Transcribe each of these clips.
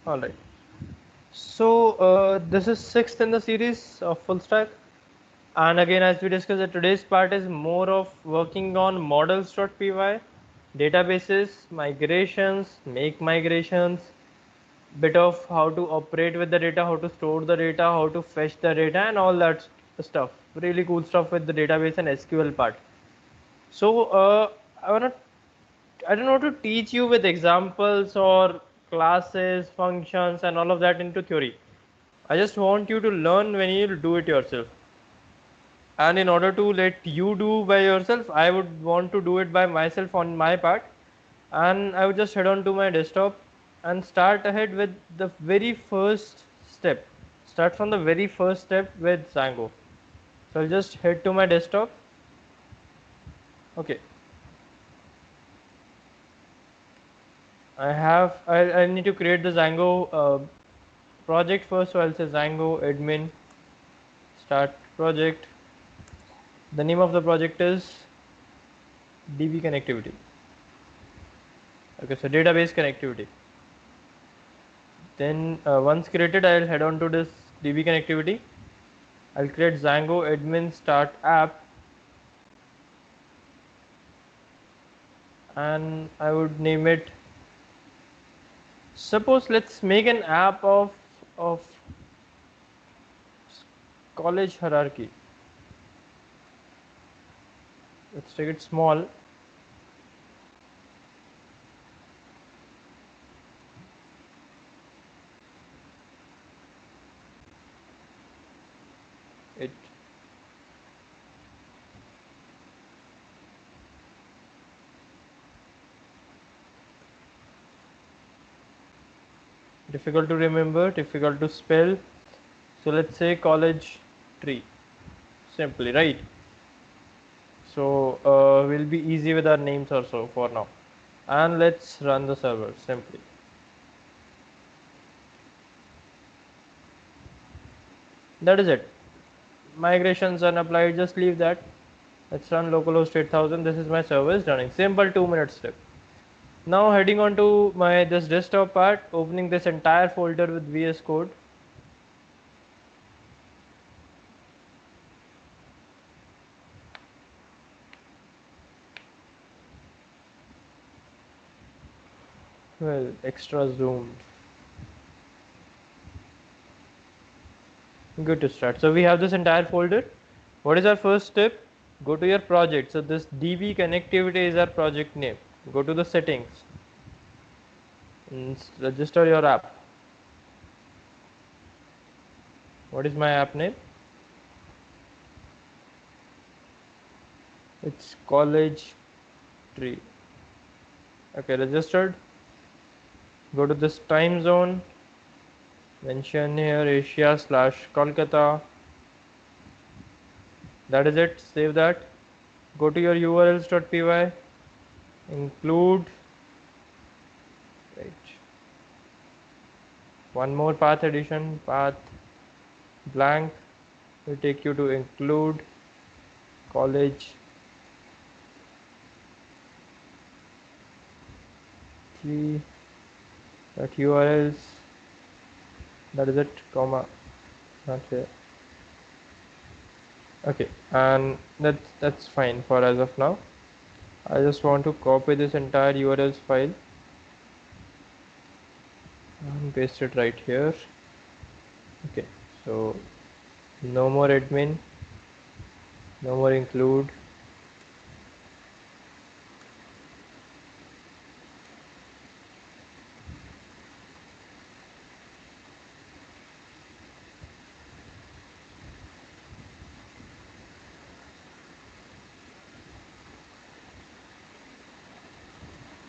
All right. So this is sixth in the series of full stack. And again, as we discussed, today's part is more of working on models.py, databases, migrations, make migrations, bit of how to operate with the data, how to store the data, how to fetch the data, and all that stuff. Really cool stuff with the database and SQL part. So I wanna, I don't know to teach you with examples or classes, functions, and all of that into theory. I just want you to learn when you do it yourself. And in order to let you do by yourself, I would want to do it by myself on my part. And I would just head on to my desktop and start ahead with the very first step. Start from the very first step with Django. So I'll just head to my desktop. Okay, I need to create the Django project first. So I'll say Django admin start project. The name of the project is DB connectivity. Okay, so database connectivity. Then once created, I'll head on to this DB connectivity. I'll create Django admin start app, and I would name it. Suppose let's make an app of college hierarchy. Let's take it small. It difficult to remember, difficult to spell. So let's say college tree. Simply, right? So we'll be easy with our names also for now. And let's run the server simply. That is it. Migrations unapplied, just leave that. Let's run localhost 8000. This is my service running. Simple 2-minute step. Now heading on to my this desktop part, opening this entire folder with VS Code. Well, extra zoomed. Good to start. So we have this entire folder. What is our first step? Go to your project. So this DB connectivity is our project name. Go to the settings and register your app. What is my app name? It's college tree. Okay, registered. Go to this time zone. Mention here Asia/Kolkata. That is it. Save that. Go to your urls.py. Include. Right. One more path addition. Path blank will take you to include college tree dot urls. That is it. Comma. Not here. Okay, and that's fine for as of now. I just want to copy this entire URLs file and paste it right here. Okay, so no more admin, no more include.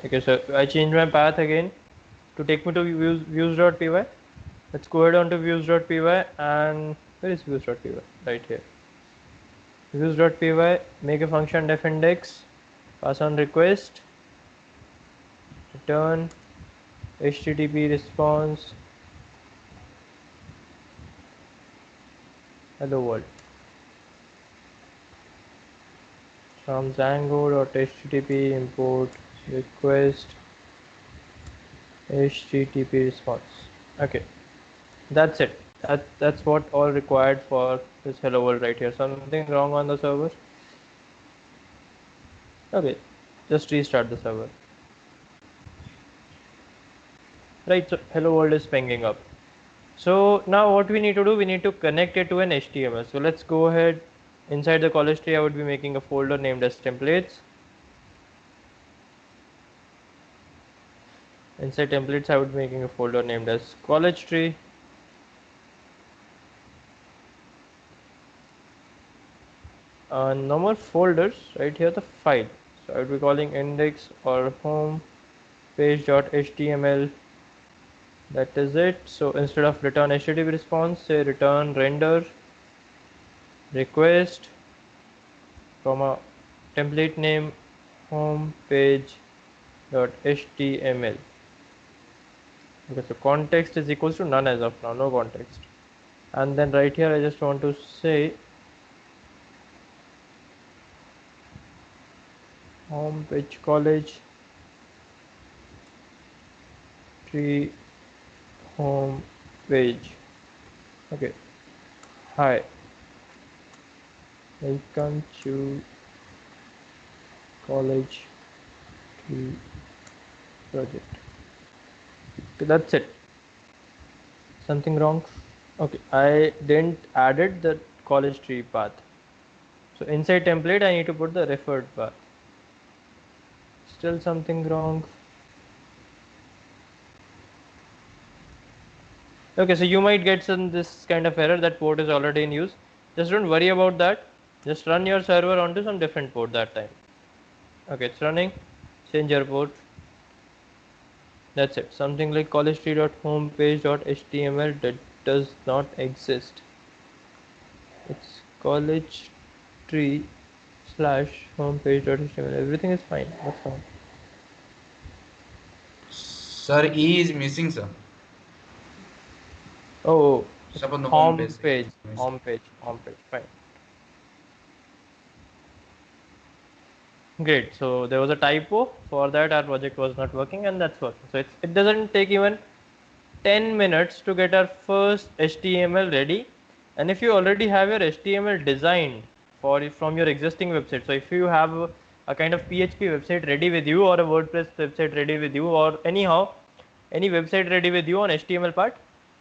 Okay, so I changed my path again to take me to views.py. Let's go ahead on to views.py, and where is views.py? Right here. Views.py, make a function def index, pass on request, return HTTP response, hello world. From Django.http import request HTTP response. Okay, that's it. That's what all required for this hello world right here. Something wrong on the server? Okay, just restart the server. Right, so hello world is pinging up. So now what we need to do, we need to connect it to an HTML. So let's go ahead. Inside the college tree, I would be making a folder named as templates. Inside templates, I would be making a folder named as college tree. No more folders, right here the file. So I would be calling index or home page.html. That is it. So instead of return HTTP response, say return render request, comma template name home page.html. Okay, so context is equals to none as of now, no context. And then right here I just want to say home page college tree home page. Okay, hi, welcome to college tree project. Okay, that's it. Something wrong? Okay, I didn't added the college tree path. So inside template I need to put the referred path. Still something wrong. Okay, so you might get some this kind of error that port is already in use. Just don't worry about that. Just run your server onto some different port that time. Okay, it's running. Change your port. That's it. Something like collegetree.homepage.html that does not exist. It's college tree slash homepage.html. Everything is fine. What's wrong? Sir, E is missing, sir. Oh, Suppose the home home page is page, missing. home page, home page. Fine. Great. So there was a typo. For that, our project was not working, and that's working. So it doesn't take even 10 minutes to get our first HTML ready. And if you already have your HTML designed from your existing website, so if you have a kind of PHP website ready with you, or a WordPress website ready with you, or anyhow any website ready with you on HTML part,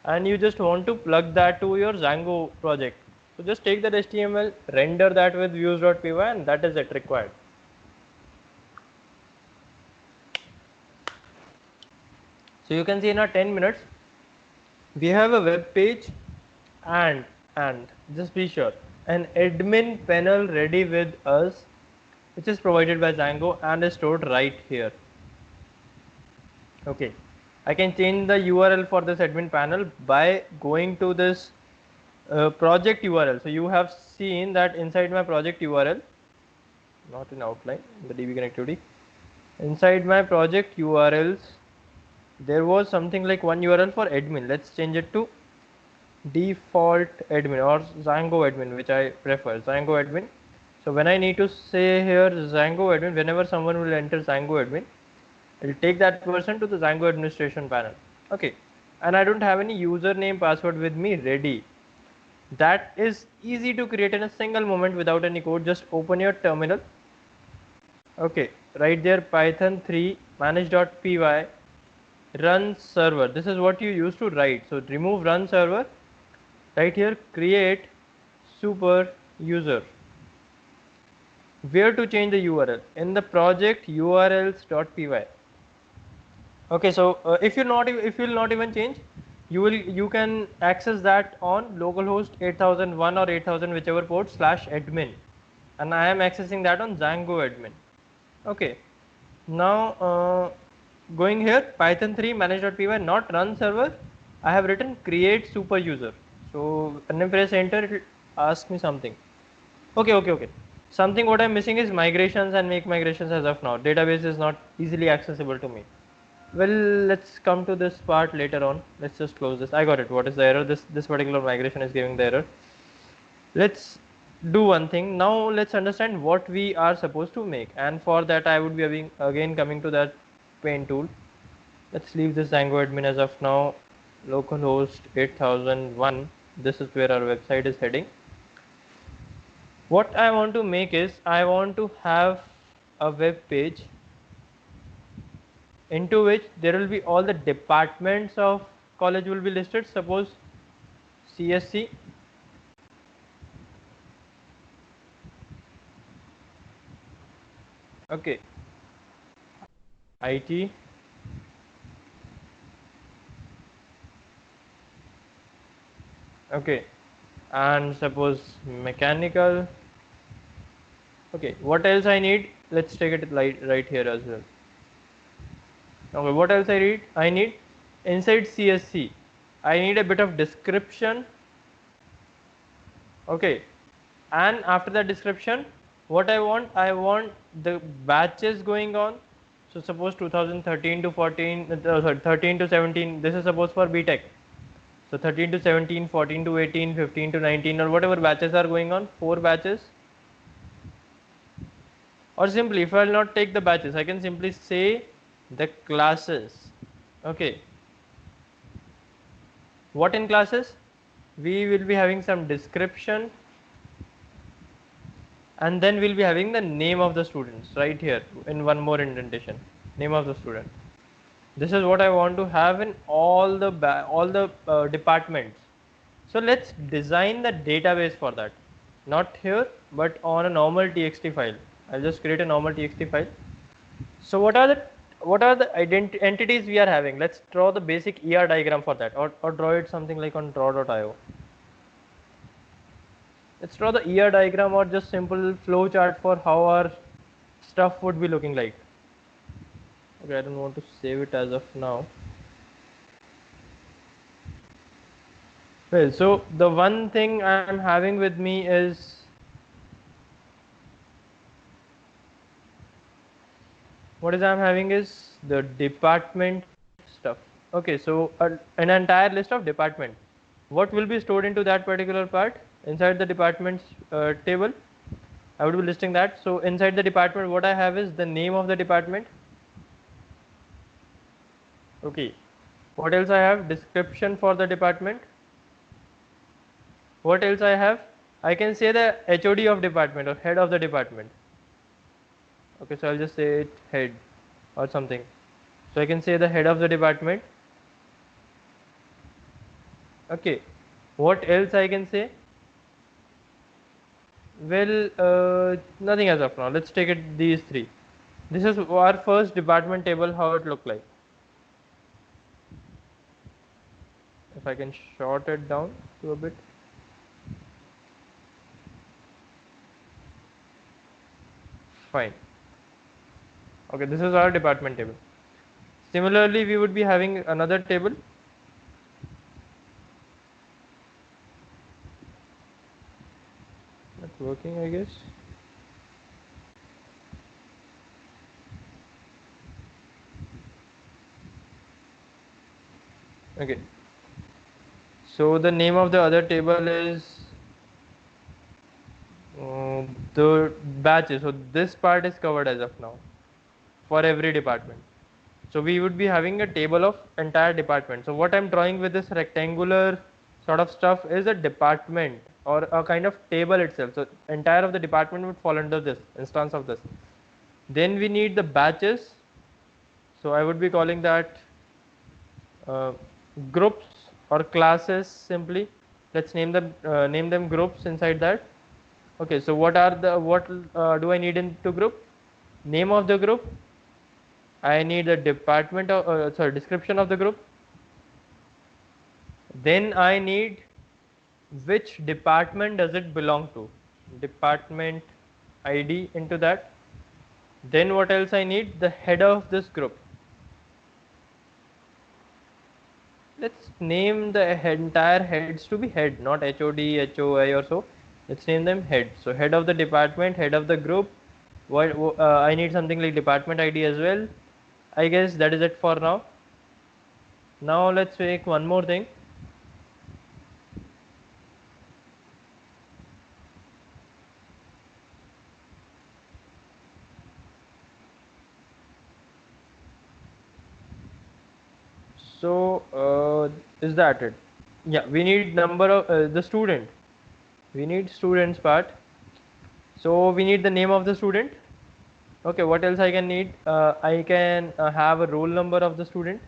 and you just want to plug that to your Django project, so just take that HTML, render that with views.py, and that is it required. So you can see in our 10 minutes we have a web page, and just be sure an admin panel ready with us, which is provided by Django and is stored right here. Okay, I can change the URL for this admin panel by going to this project URL. So you have seen that inside my project URL, not in outline, the DB connectivity, inside my project URLs there was something like one URL for admin. Let's change it to default admin or Django admin, which I prefer, Django admin. So when I need to say here Django admin, whenever someone will enter Django admin, it will take that person to the Django administration panel. Okay, and I don't have any username password with me ready. That is easy to create in a single moment without any code. Just open your terminal. Okay, right there python 3 manage.py run server. This is what you used to write. So remove run server. Right here create super user. Where to change the URL? In the project urls.py. Okay, so if you will not even change, you can access that on localhost 8001 or 8000, whichever port /admin, and I am accessing that on Django admin. Okay, now going here python 3 manage.py not run server, I have written create super user. So when I press enter, it will ask me something. Okay. Something what I'm missing is migrations and make migrations as of now. Database is not easily accessible to me. Well, let's come to this part later on. Let's just close this. I got it. What is the error? This particular migration is giving the error. Let's do one thing. Now let's understand what we are supposed to make. And for that, I would be again coming to that paint tool. Let's leave this Django admin as of now. localhost 8001. This is where our website is heading. What I want to make is I want to have a web page into which there will be all the departments of college will be listed. Suppose CSC, okay, IT, okay, and suppose mechanical. Okay, what else I need? Let's take it right here as well. Okay, what else I need? I need inside CSC. I need a bit of description. Okay, and after that description, what I want the batches going on. So suppose 2013 to 14, sorry, 13 to 17. This is suppose for BTech. So 13 to 17, 14 to 18, 15 to 19, or whatever batches are going on, 4 batches. Or simply, if I will not take the batches, I can simply say the classes. Okay, what in classes? We will be having some description, and then we'll be having the name of the students right here in one more indentation, name of the student. This is what I want to have in all the departments. So let's design the database for that, not here but on a normal txt file. I'll just create a normal txt file. So what are the entities we are having? Let's draw the basic ER diagram for that, or draw it something like on draw.io. Let's draw the ER diagram or just simple flow chart for how our stuff would be looking like. Okay, I don't want to save it as of now. Well, so the one thing I'm having with me is I'm having is the department stuff. Okay, so an entire list of department. What will be stored into that particular part inside the departments table? I would be listing that. So inside the department, what I have is the name of the department. Okay. What else I have? Description for the department. What else I have? I can say the HOD of department or head of the department. Okay, so I'll just say it head or something. So I can say the head of the department. Okay. What else I can say? Well, nothing as of now. Let's take it these three. This is our first department table, how it look like. If I can short it down to a bit. Fine. Okay, this is our department table. Similarly, we would be having another table. Not working, I guess. Okay. So the name of the other table is the batches. So this part is covered as of now for every department. So we would be having a table of entire department. So what I'm drawing with this rectangular sort of stuff is a department or a kind of table itself. So entire of the department would fall under this instance of this. Then we need the batches. So I would be calling that uh, groups or classes simply. Let's name them groups inside that. Okay, so what do I need into group? Name of the group. I need the department of sorry, description of the group. Then I need which department does it belong to? Department ID into that. Then what else I need? The head of this group. Let's name the entire heads to be head, not HOD, HOI or so. Let's name them head. So head of the department, head of the group. I need something like department ID as well. I guess that is it for now. Now let's make one more thing. So is that it? Yeah, we need number of the student. We need students part. So we need the name of the student. Okay, what else I can need? I can have a roll number of the student.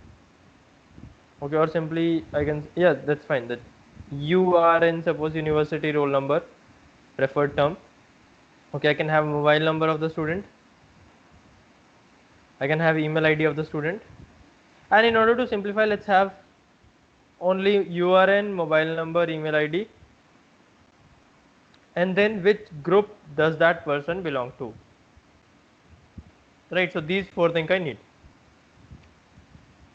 Okay, or simply I can, yeah, that's fine. That you are in suppose university roll number, preferred term. Okay, I can have mobile number of the student. I can have email ID of the student. And in order to simplify, let's have only URN, mobile number, email ID, and then which group does that person belong to. Right, so these four things I need.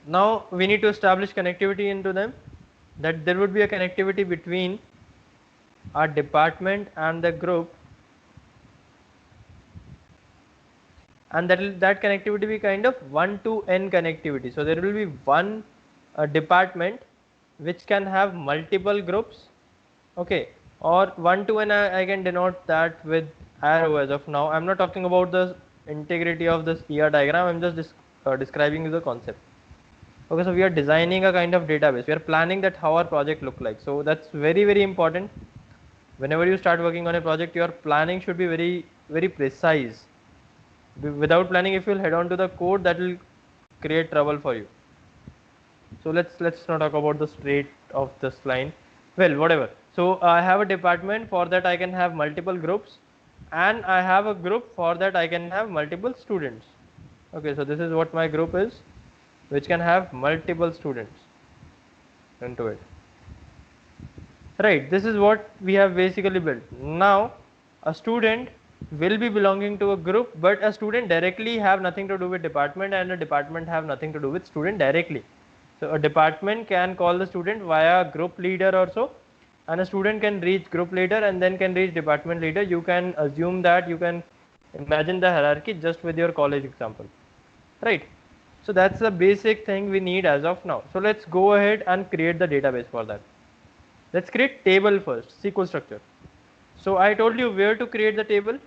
Now we need to establish connectivity into them, that there would be a connectivity between our department and the group, and that connectivity be kind of 1 to n connectivity. So there will be one department which can have multiple groups, okay, or 1 to n I can denote that with arrow as of now. I'm not talking about the integrity of this ER diagram, I'm just describing the concept. Okay, so we are designing a kind of database, we are planning that how our project look like. So that's very important. Whenever you start working on a project, your planning should be very precise. Without planning, if you'll head on to the code, that will create trouble for you. So let's not talk about the straight of this line. Well, whatever. So I have a department, for that I can have multiple groups, and I have a group, for that I can have multiple students. Okay, so this is what my group is, which can have multiple students into it. Right, this is what we have basically built. Now a student will be belonging to a group, but a student directly have nothing to do with department, and a department have nothing to do with student directly. So a department can call the student via group leader or so, and a student can reach group leader and then can reach department leader. You can assume that, you can imagine the hierarchy just with your college example, right? So that's the basic thing we need as of now. So let's go ahead and create the database for that. Let's create table first, SQL structure. So I told you where to create the table.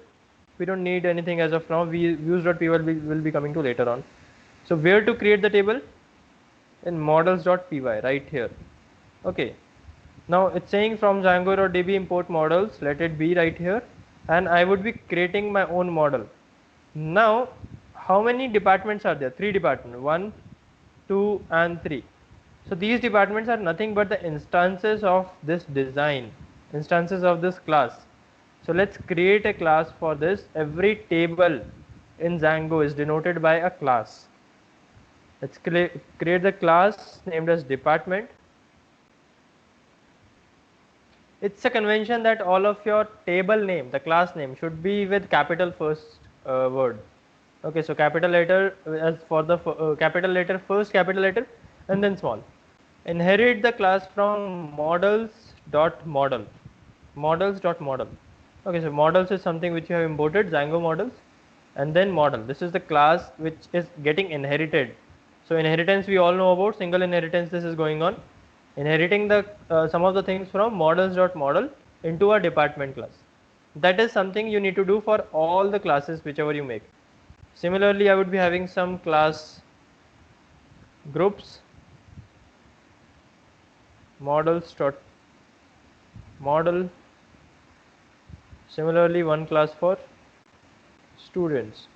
We don't need anything as of now. We views.py will be coming to later on. So where to create the table? In models.py right here. Okay. Now it's saying from Django.db import models. Let it be right here. And I would be creating my own model. Now, how many departments are there? 3 departments. 1, 2, and 3. So these departments are nothing but the instances of this design, instances of this class. So let's create a class for this. Every table in Django is denoted by a class. Let's create the class named as department. It's a convention that all of your table name, the class name, should be with capital first word. Okay, so capital letter as for the capital letter first, capital letter, and then small. Inherit the class from models.model. Models.model. Okay, so models is something which you have imported, Django models, and then model. This is the class which is getting inherited. So inheritance we all know about, single inheritance this is going on. Inheriting the some of the things from models.model into a department class. That is something you need to do for all the classes whichever you make. Similarly, I would be having some class groups, model. Similarly, one class for students,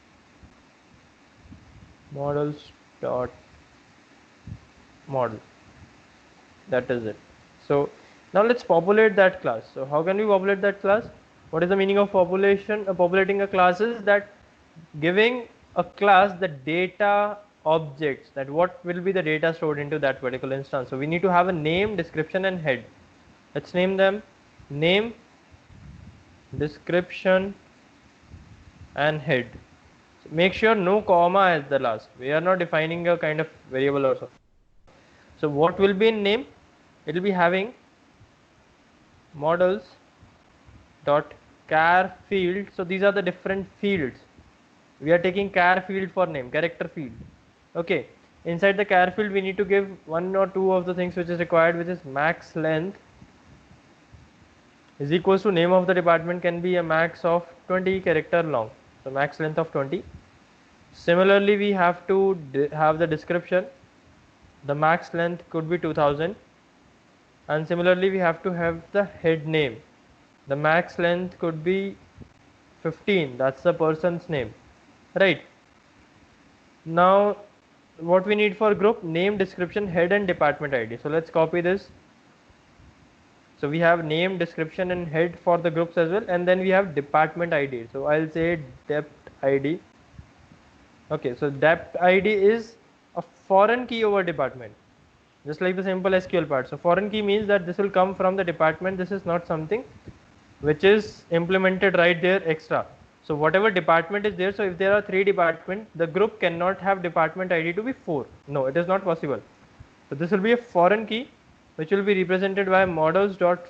models.model. That is it. So now let's populate that class. So how can we populate that class? What is the meaning of population? Populating a class is that giving a class the data objects, that what will be the data stored into that particular instance. So we need to have a name, description, and head. Let's name them name, description, and head. So make sure no comma at the last. We are not defining a kind of variable or so. So what will be in name? It will be having models dot char field. So these are the different fields. We are taking char field for name, character field. Okay. Inside the char field, we need to give 1 or 2 of the things which is required, which is max length is equals to name of the department can be a max of 20 character long. So max length of 20. Similarly, we have to have the description. The max length could be 2000, and similarly we have to have the head name. The max length could be 15, that's the person's name, right? Now what we need for group: name, description, head and department ID. So let's copy this. So we have name, description and head for the groups as well, and then we have department ID. So I'll say dept ID. Okay, so dept ID is a foreign key over department, just like the simple SQL part. So foreign key means that this will come from the department. This is not something which is implemented right there extra. So whatever department is there, so if there are 3 departments, the group cannot have department ID to be 4. No, it is not possible. So this will be a foreign key which will be represented by models dot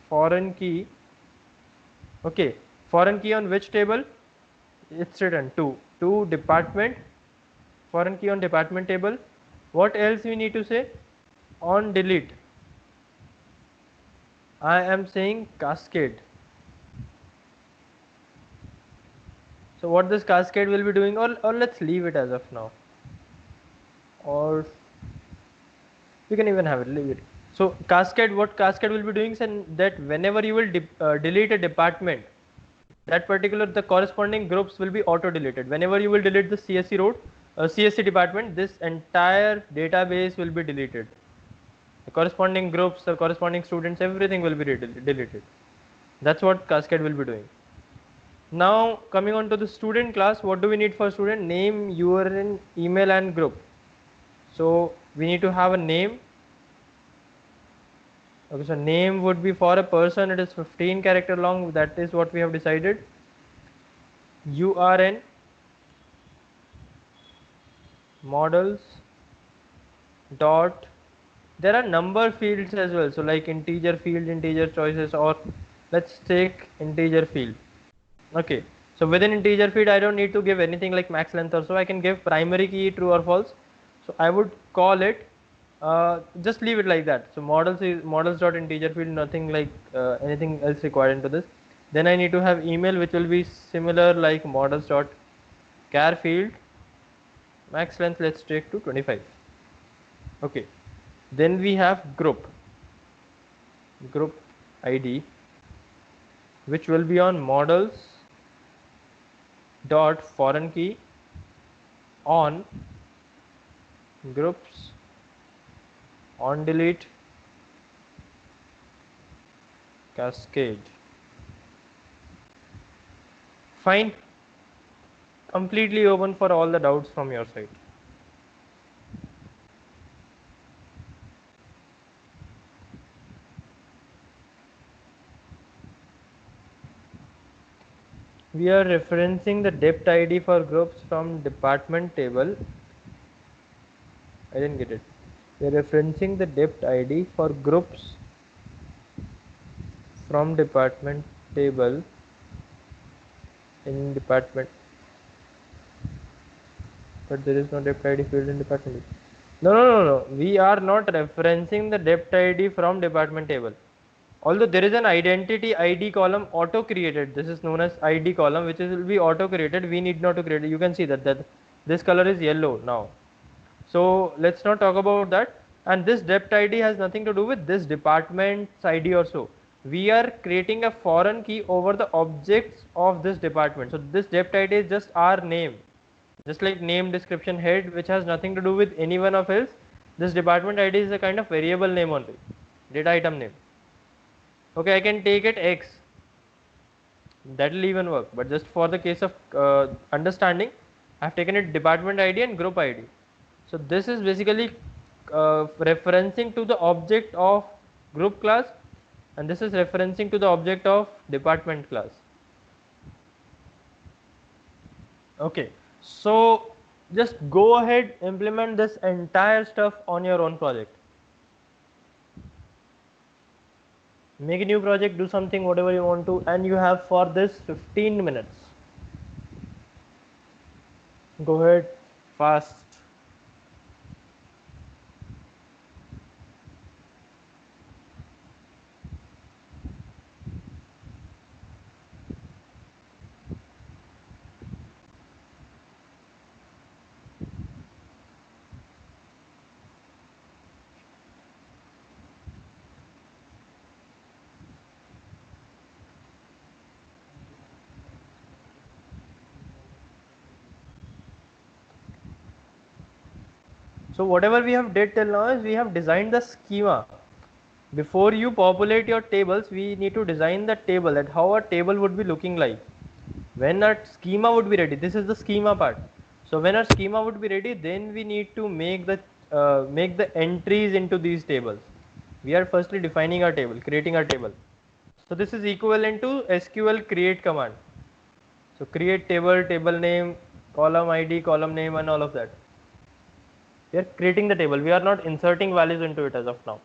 foreign key. Okay, foreign key on which table? It's written to department, foreign key on department table. What else we need to say? On delete, I am saying cascade. So what this cascade will be doing, or let's leave it as of now, or we can even have it, leave it. So cascade, what cascade will be doing is that whenever you will delete a department, that particular, the corresponding groups will be auto deleted. Whenever you will delete the CSC road, CSC department, this entire database will be deleted. The corresponding groups, the corresponding students, everything will be deleted. That's what cascade will be doing. Now coming on to the student class, what do we need for student? Name, URL, email and group. So we need to have a name. Okay, so name would be for a person, it is 15 character long, that is what we have decided. URN, models dot, there are number fields as well, so like integer field, integer choices, or let's take integer field. Okay, so within integer field I don't need to give anything like max length or so. I can give primary key true or false. So I would call it, just leave it like that. So models is models dot integer field, nothing like anything else required into this. Then I need to have email, which will be similar like models dot char field, max length let's take to 25. Okay, then we have group ID, which will be on models dot foreign key on groups on delete cascade. Fine, completely open for all the doubts from your side. We are referencing the dept ID for groups from department table. I didn't get it. We are referencing the dept ID for groups from department table in department, but there is no dept ID field in department. No. We are not referencing the dept ID from department table. Although there is an identity ID column auto created, this is known as ID column, which will be auto created. We need not to create it. You can see that this color is yellow now. So let's not talk about that. And this dept ID has nothing to do with this department's ID or so. We are creating a foreign key over the objects of this department. So this dept ID is just our name, just like name, description, head, which has nothing to do with any one of else. This department ID is a kind of variable name only, data item name. Okay, I can take it X, that will even work, but just for the case of understanding, I have taken it department ID and group ID. So this is basically referencing to the object of group class, and this is referencing to the object of department class. Okay, so just go ahead, implement this entire stuff on your own project. Make a new project, do something, whatever you want to, and you have for this 15 minutes. Go ahead, fast. So whatever we have did till now is we have designed the schema. Before you populate your tables, we need to design the table, that how a table would be looking like. When our schema would be ready, this is the schema part. So when our schema would be ready, then we need to make the entries into these tables. We are firstly defining our table, creating our table. So this is equivalent to SQL create command. So create table, table name, column ID, column name, and all of that. We are creating the table. We are not inserting values into it as of now.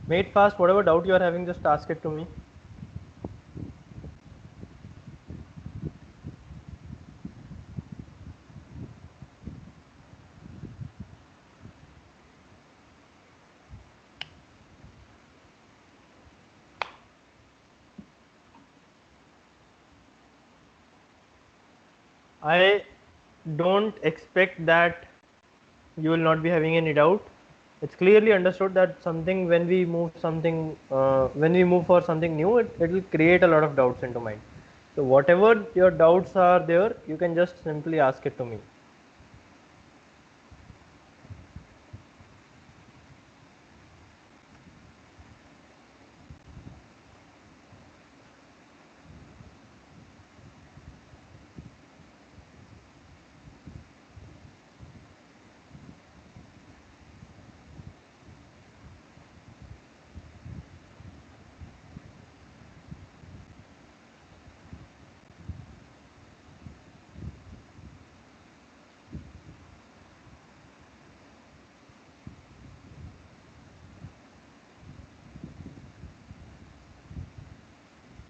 Make it fast. Whatever doubt you are having, just ask it to me. I don't expect that you will not be having any doubt. It's clearly understood that something when we move for something new, it will create a lot of doubts into mind. So whatever your doubts are there, you can just simply ask it to me.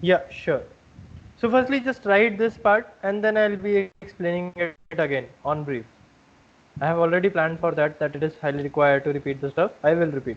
Yeah, sure. So firstly, just write this part and then I'll be explaining it again on brief. I have already planned for that, that it is highly required to repeat the stuff. I will repeat.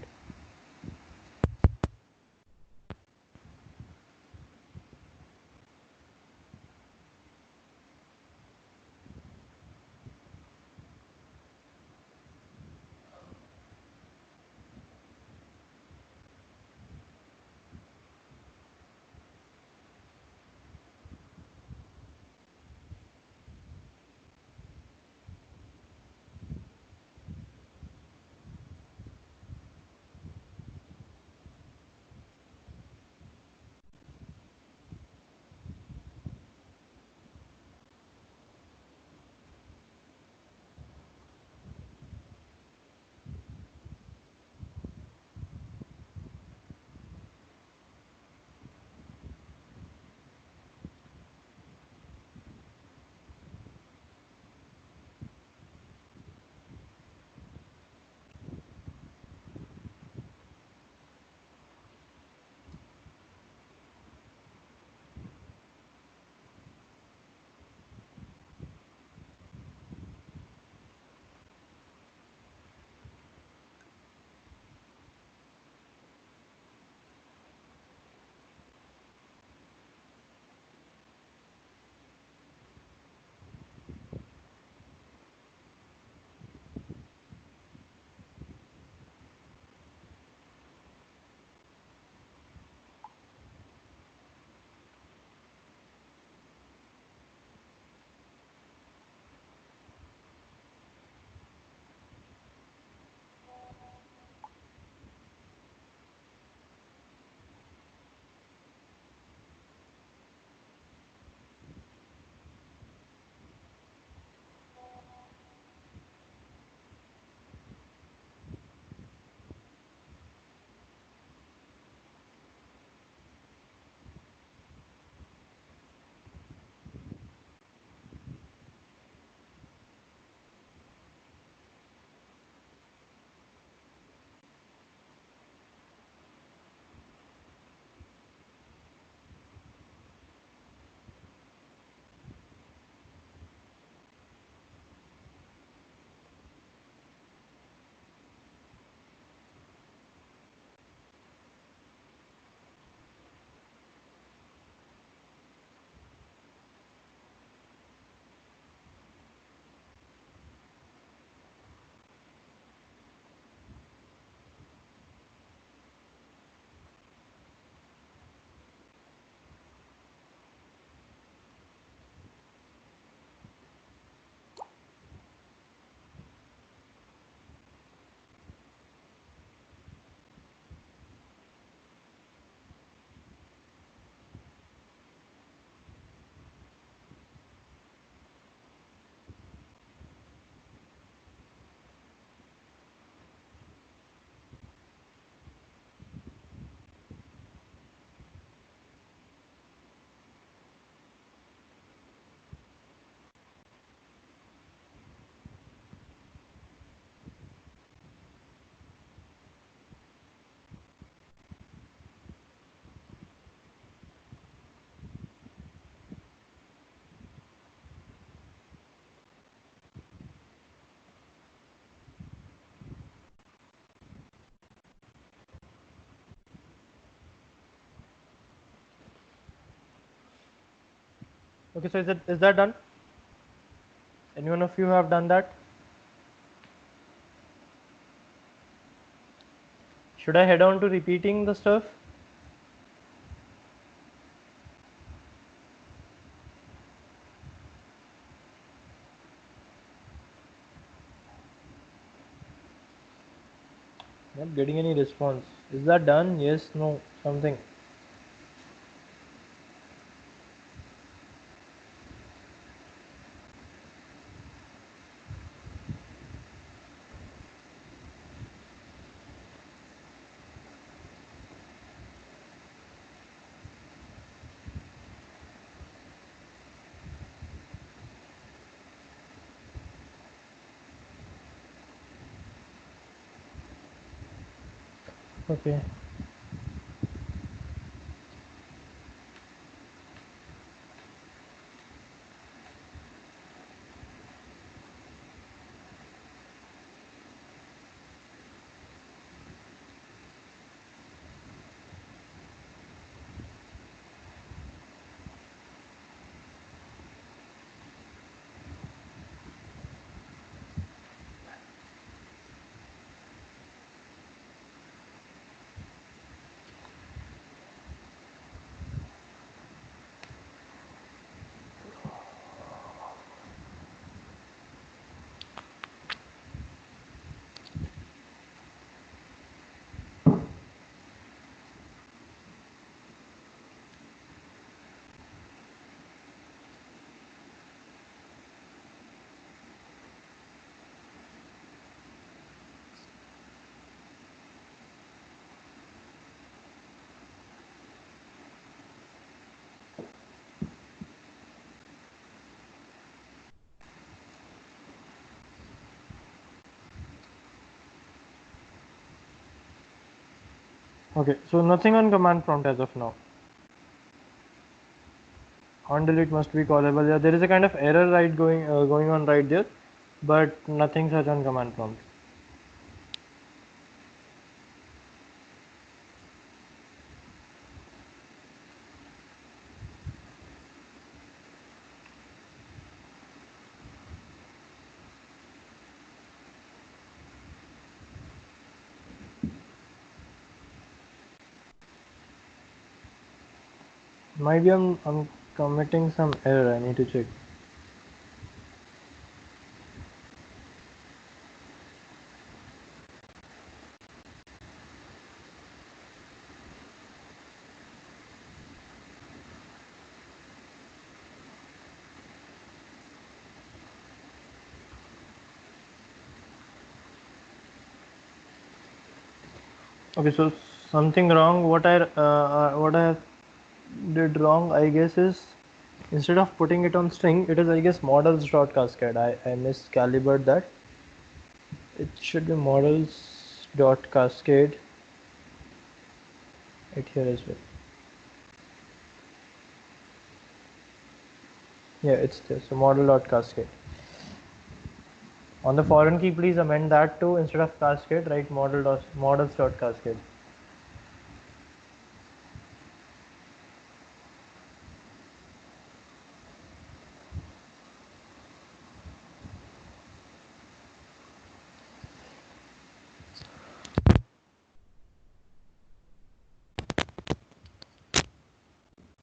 Okay, so is that done? Anyone of you have done that? Should I head on to repeating the stuff? Not getting any response. Is that done? Yes, no, something. Okay. Okay, so nothing on command prompt as of now. On delete must be callable. Yeah, there is a kind of error going on right there, but nothing such on command prompt. Maybe I'm committing some error. I need to check. Okay, so something wrong. What I did wrong, I guess, is instead of putting it on string, it is, I guess, models dot cascade. I miscalibrated that. It should be models dot cascade. It here as well. Yeah, it's there. So model dot cascade. On the foreign key, please amend that to, instead of cascade, write models dot cascade.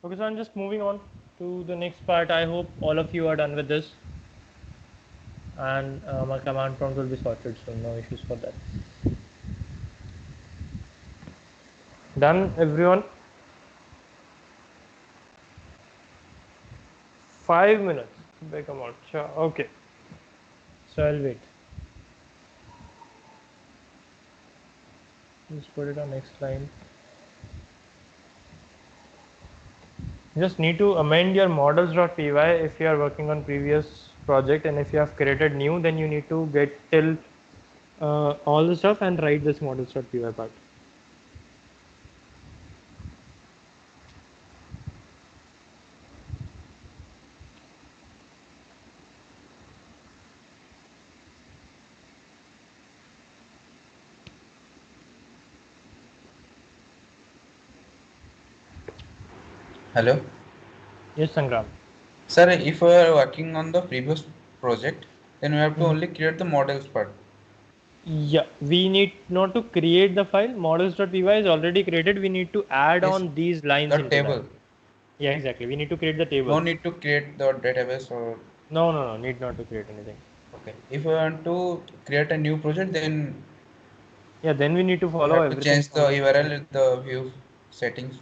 Okay, so I'm just moving on to the next part. I hope all of you are done with this, and my command prompt will be sorted, so no issues for that. Done, everyone? 5 minutes. Come out. Sure. Okay. So I'll wait. Just put it on next line. You just need to amend your models.py if you are working on previous project, and if you have created new, then you need to get till all the stuff and write this models.py part. Hello. Yes, Sangram. Sir, if we are working on the previous project, then we have to Mhm. only create the models part. Yeah, we need not to create the file. Models.py is already created. We need to add Yes, on these lines the into that. table. Yeah, exactly. We need to create the No tables. need to create the database or No, no, no. Need not to create anything. okay. If we want to create a new project, then Yeah, then we need to we follow have to everything change the from the URL beginning. with the view settings.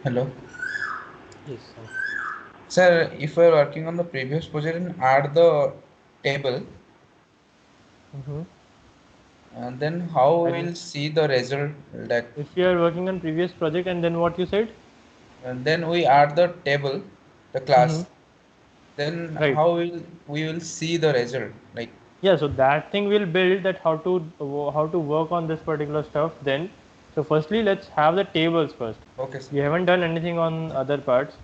Hello. Yes, sir. Sir, if we are working on the previous project and add the table, Mm-hmm. then how And we'll see the result like if you are working on previous project and then what you said? and then we add the table, the Mm-hmm. class, then Right. how will we will see the result like Yeah, so that thing will build that how to work on this particular stuff then. So firstly, let's have the tables first. okay sir. We haven't done anything on other parts.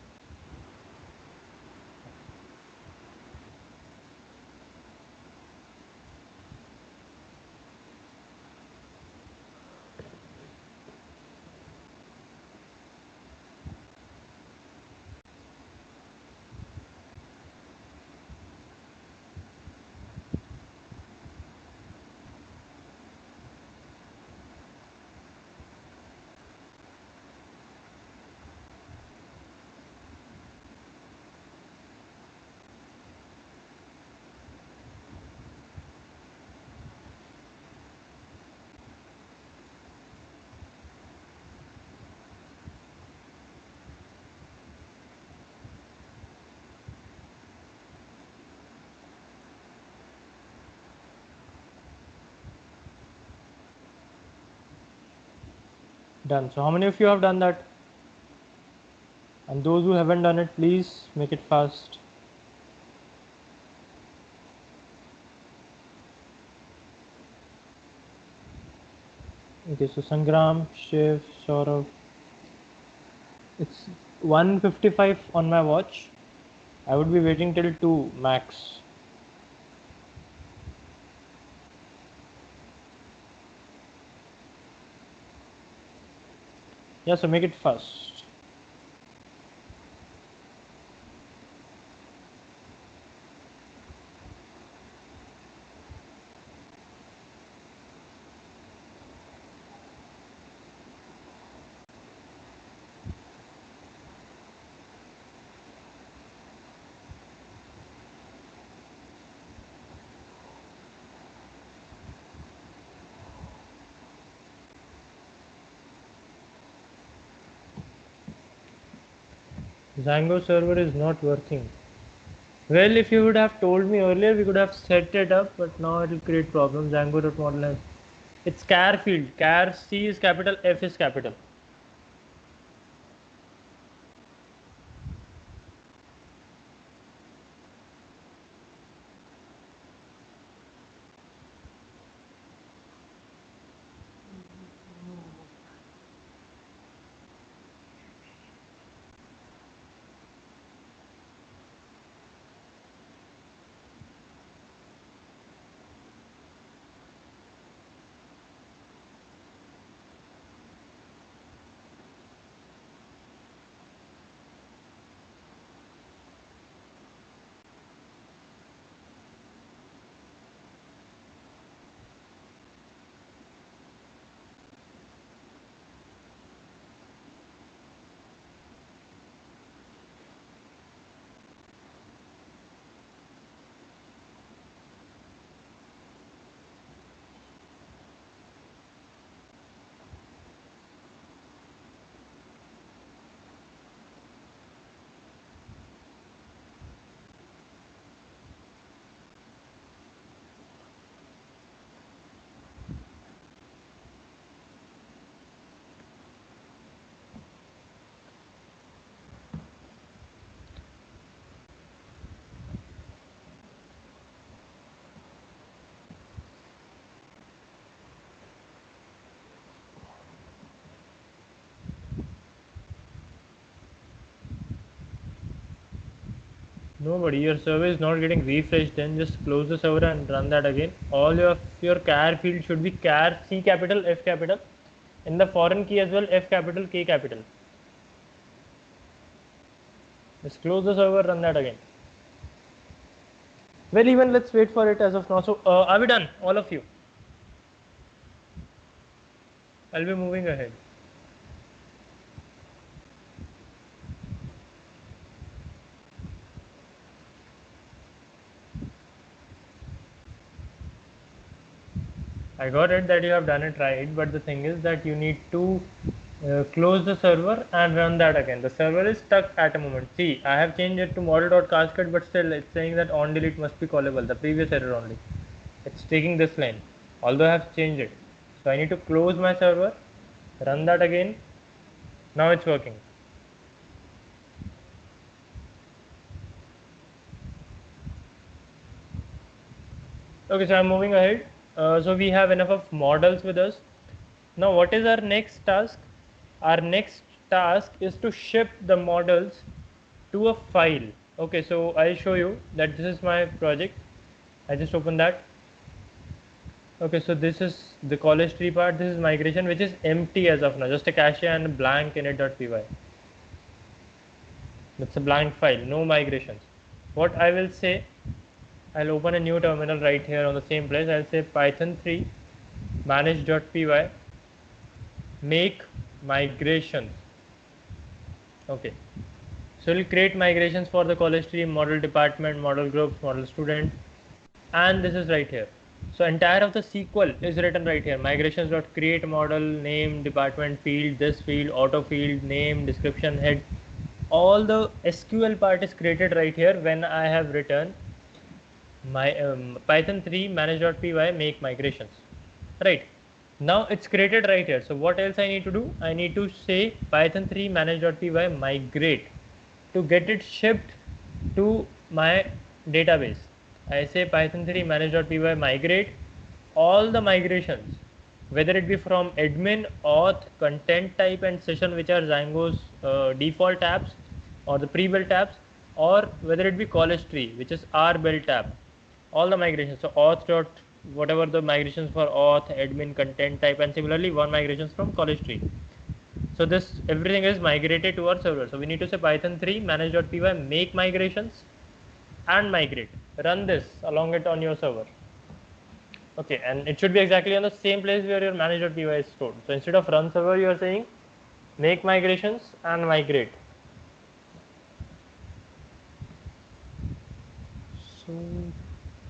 Done. So how many of you have done that? And those who haven't done it, please make it fast. Okay, so Sangram, Shiv, Saurav. It's 1:55 on my watch. I would be waiting till 2 max. Yeah, so make it fast. Django server is not working. Well, if you would have told me earlier, we could have set it up, but now it will create problems. Django.model has. It's char field. Char C is capital, F is capital. Nobody. Your server is not getting refreshed. Then just close the server and run that again. All your char field should be char C capital F capital. In the foreign key as well, F capital K capital. Just close the server, run that again. Well, even let's wait for it as of now. So are we done, all of you? I'll be moving ahead. I got it that you have done it right, but the thing is that you need to close the server and run that again. The server is stuck at a moment. See, I have changed it to model.cascade, but still it's saying that on delete must be callable, the previous error only. It's taking this line, although I have changed it. So I need to close my server, run that again. Now it's working. Okay, so I'm moving ahead. So we have enough of models with us. Now what is our next task? Our next task is to ship the models to a file. Okay, so I'll show you that this is my project. I just open that. Okay, so this is the college tree part. This is migration, which is empty as of now, just a cache and blank init.py. That's a blank file, no migrations. What I will say, I'll open a new terminal right here on the same place. I'll say python 3 manage.py make migrations. Okay, so we'll create migrations for the college tree, model department, model groups, model student, and this is right here. So entire of the SQL is written right here. Migrations.create model, name, department field, this field, auto field, name, description, head. All the SQL part is created right here when I have written my python 3 manage.py make migrations. Right. Now it's created right here. So what else I need to do? I need to say python 3 manage.py migrate to get it shipped to my database. I say python 3 manage.py migrate all the migrations, whether it be from admin, auth, content type and session, which are Django's default tabs or the pre-built tabs, or whether it be college tree, which is our build tab. All the migrations. So auth dot whatever the migrations for auth, admin, content type, and similarly one migrations from college tree. So this everything is migrated to our server. So we need to say python 3 manage.py make migrations and migrate. Run this along it on your server. Okay, and it should be exactly on the same place where your manage.py is stored. So instead of run server, you are saying make migrations and migrate. So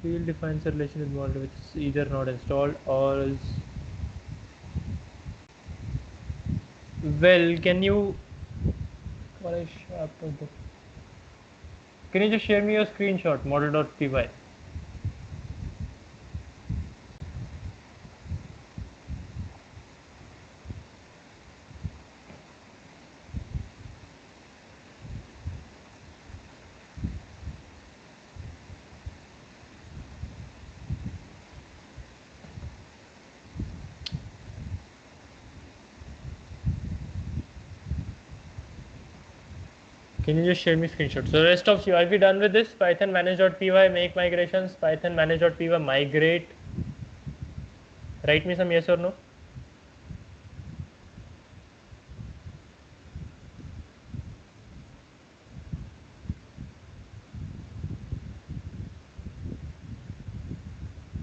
field defines a relation with model which is either not installed or is well. Can you just share me your screenshot model.py? Can you just share me screenshot? So rest of you, are we done with this? Python manage.py make migrations, Python manage.py migrate. Write me some yes or no.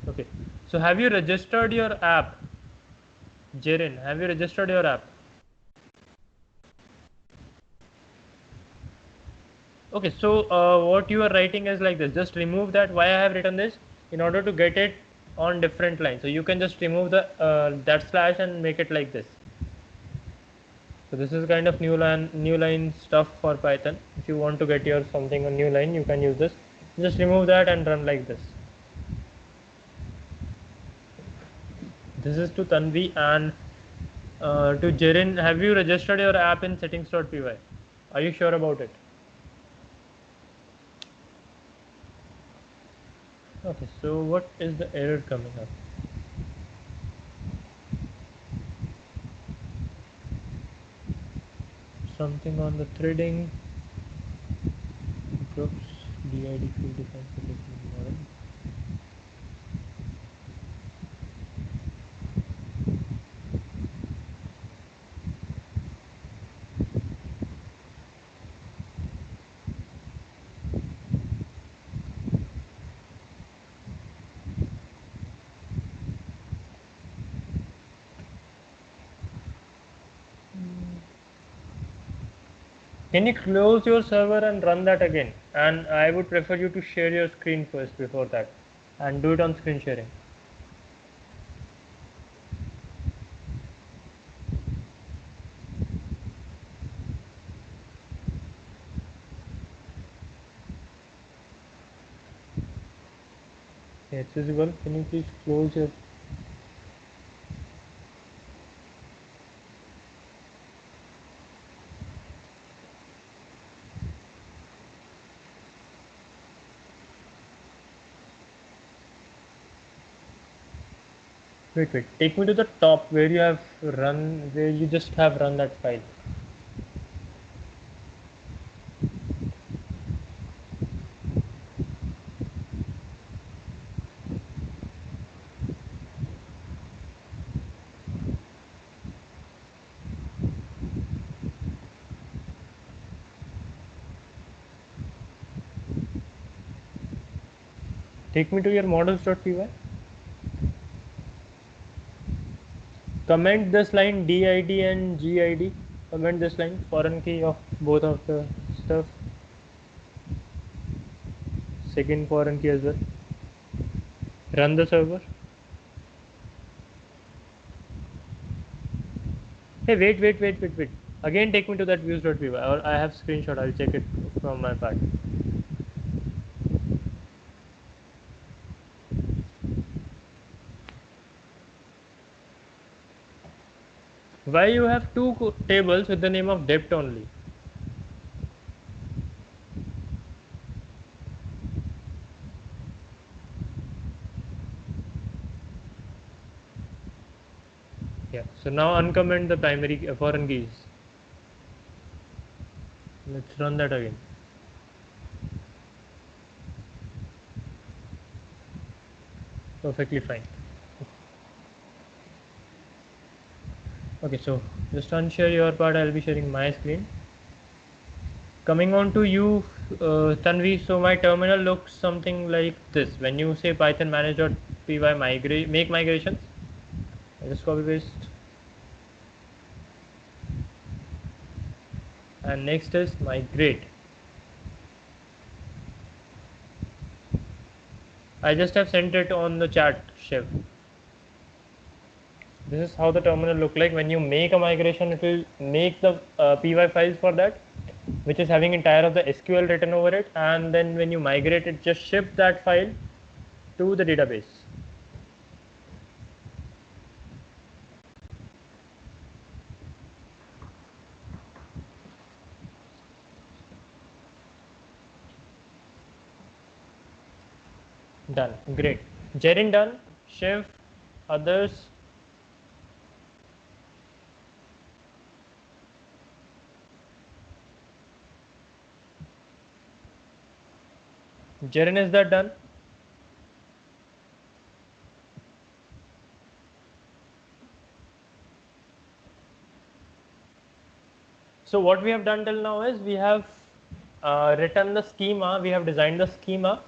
Okay, so have you registered your app? Jaren, have you registered your app? Okay, so what you are writing is like this. Just remove that. Why I have written this? In order to get it on different lines. So you can just remove the that slash and make it like this. So this is kind of new line stuff for Python. If you want to get your something on new line, you can use this. Just remove that and run like this. This is to Tanvi and to Jaren. Have you registered your app in settings.py? Are you sure about it? Okay, so what is the error coming up? Something on the threading groups DID field defines the different model. Can you close your server and run that again? And I would prefer you to share your screen first before that, and do it on screen sharing. Yeah, it's visible. Can you please close your... Wait. Take me to the top where you have run, where you just have run that file. Take me to your models.py. Comment this line DID and GID. Comment this line, foreign key of both of the stuff. Second foreign key as well. Run the server. Hey, wait. Again, take me to that views.py, or I have screenshot. I'll check it from my part. Why you have two tables with the name of depth only? Yeah. So now uncomment the primary foreign keys. Let's run that again. Perfectly fine. Okay, so just unshare your part. I'll be sharing my screen. Coming on to you, Tanvi. So my terminal looks something like this. When you say Python manage.py make migrations, I just copy paste. And next is migrate. I just have sent it on the chat, Shiv. This is how the terminal look like. When you make a migration, it will make the py files for that, which is having entire of the SQL written over it, and then when you migrate it, just ship that file to the database. Done. Great. Jerin done. Shiv, others. Jerin, is that done? So what we have done till now is we have written the schema, we have designed the schema.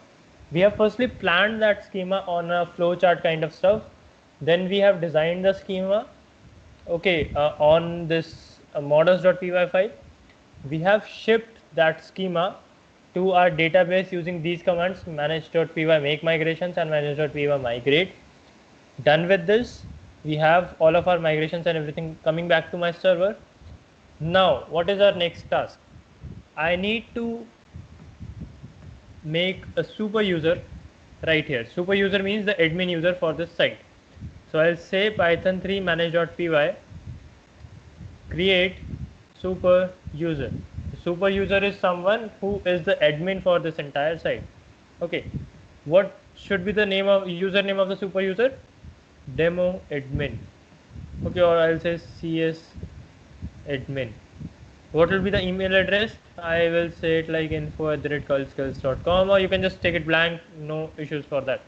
We have firstly planned that schema on a flowchart kind of stuff. Then we have designed the schema, okay, on this models.py file. We have shipped that schema to our database using these commands: manage.py make migrations and manage.py migrate. Done with this, we have all of our migrations and everything coming back to my server. Now, what is our next task? I need to make a super user right here. Super user means the admin user for this site. So I'll say python 3 manage.py create super user. The super user is someone who is the admin for this entire site. Okay, what should be the name of username of the super user? Demo admin. Okay, or I'll say CS admin. What will be the email address? I will say it like info@collegeskills.com, or you can just take it blank, no issues for that.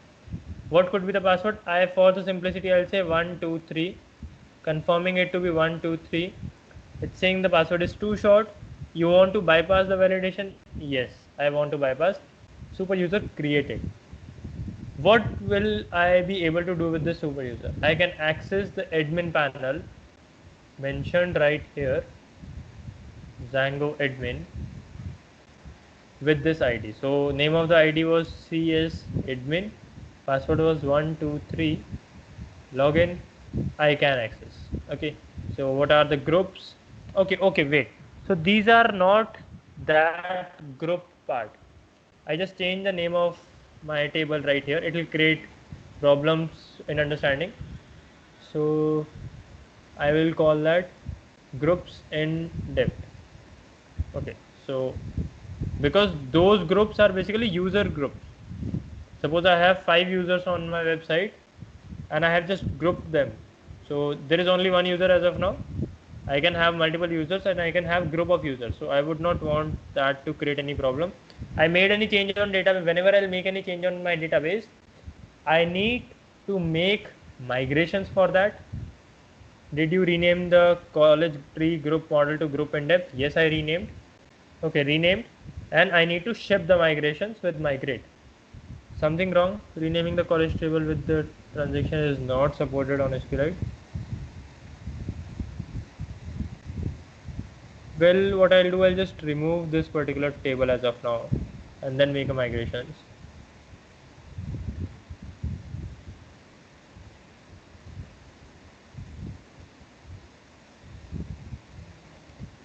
What could be the password? For the simplicity, I'll say 123, confirming it to be 123. It's saying the password is too short. You want to bypass the validation? Yes, I want to bypass. Super user created. What will I be able to do with this super user? I can access the admin panel mentioned right here, Zango admin, with this ID. So name of the ID was CS admin, password was 123, login, I can access. Okay, so what are the groups? Okay, wait. So these are not that group part. I just change the name of my table right here. It will create problems in understanding. So I will call that groups in depth. Okay, so because those groups are basically user groups. Suppose I have 5 users on my website and I have just grouped them. So there is only one user as of now. I can have multiple users and I can have group of users. So I would not want that to create any problem. I made any change on database. Whenever I'll make any change on my database, I need to make migrations for that. Did you rename the college tree group model to group in depth? Yes, I renamed. Okay, renamed. And I need to ship the migrations with migrate. Something wrong? Renaming the college table with the transaction is not supported on SQLite. Well, what I'll do, I'll just remove this particular table as of now and then make a migrations.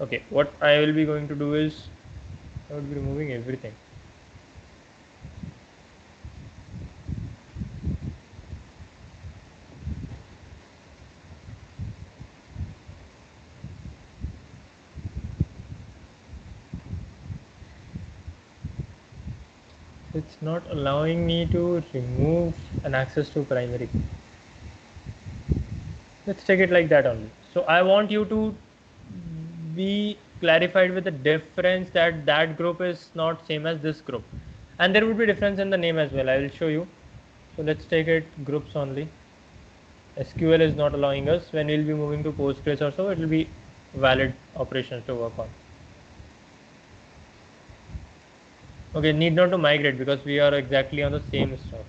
Okay, what I will be going to do is I will be removing everything. It's not allowing me to remove an access to primary. Let's take it like that only. So I want you to be clarified with the difference that that group is not same as this group, and there would be difference in the name as well. I will show you. So let's take it groups only. SQL is not allowing us. When we'll be moving to Postgres or so, it will be valid operations to work on. Okay, need not to migrate because we are exactly on the same stuff.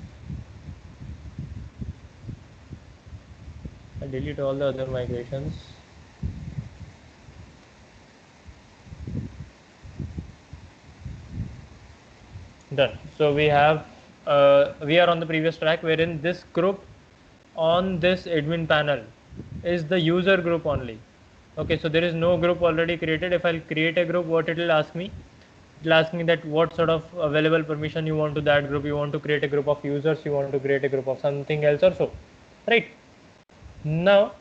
I delete all the other migrations. Done. So we have we are on the previous track wherein this group on this admin panel is the user group only. Okay, so there is no group already created. If I'll create a group, what it will ask me? It will ask me that what sort of available permission you want to that group. You want to create a group of users, you want to create a group of something else or so, right? Now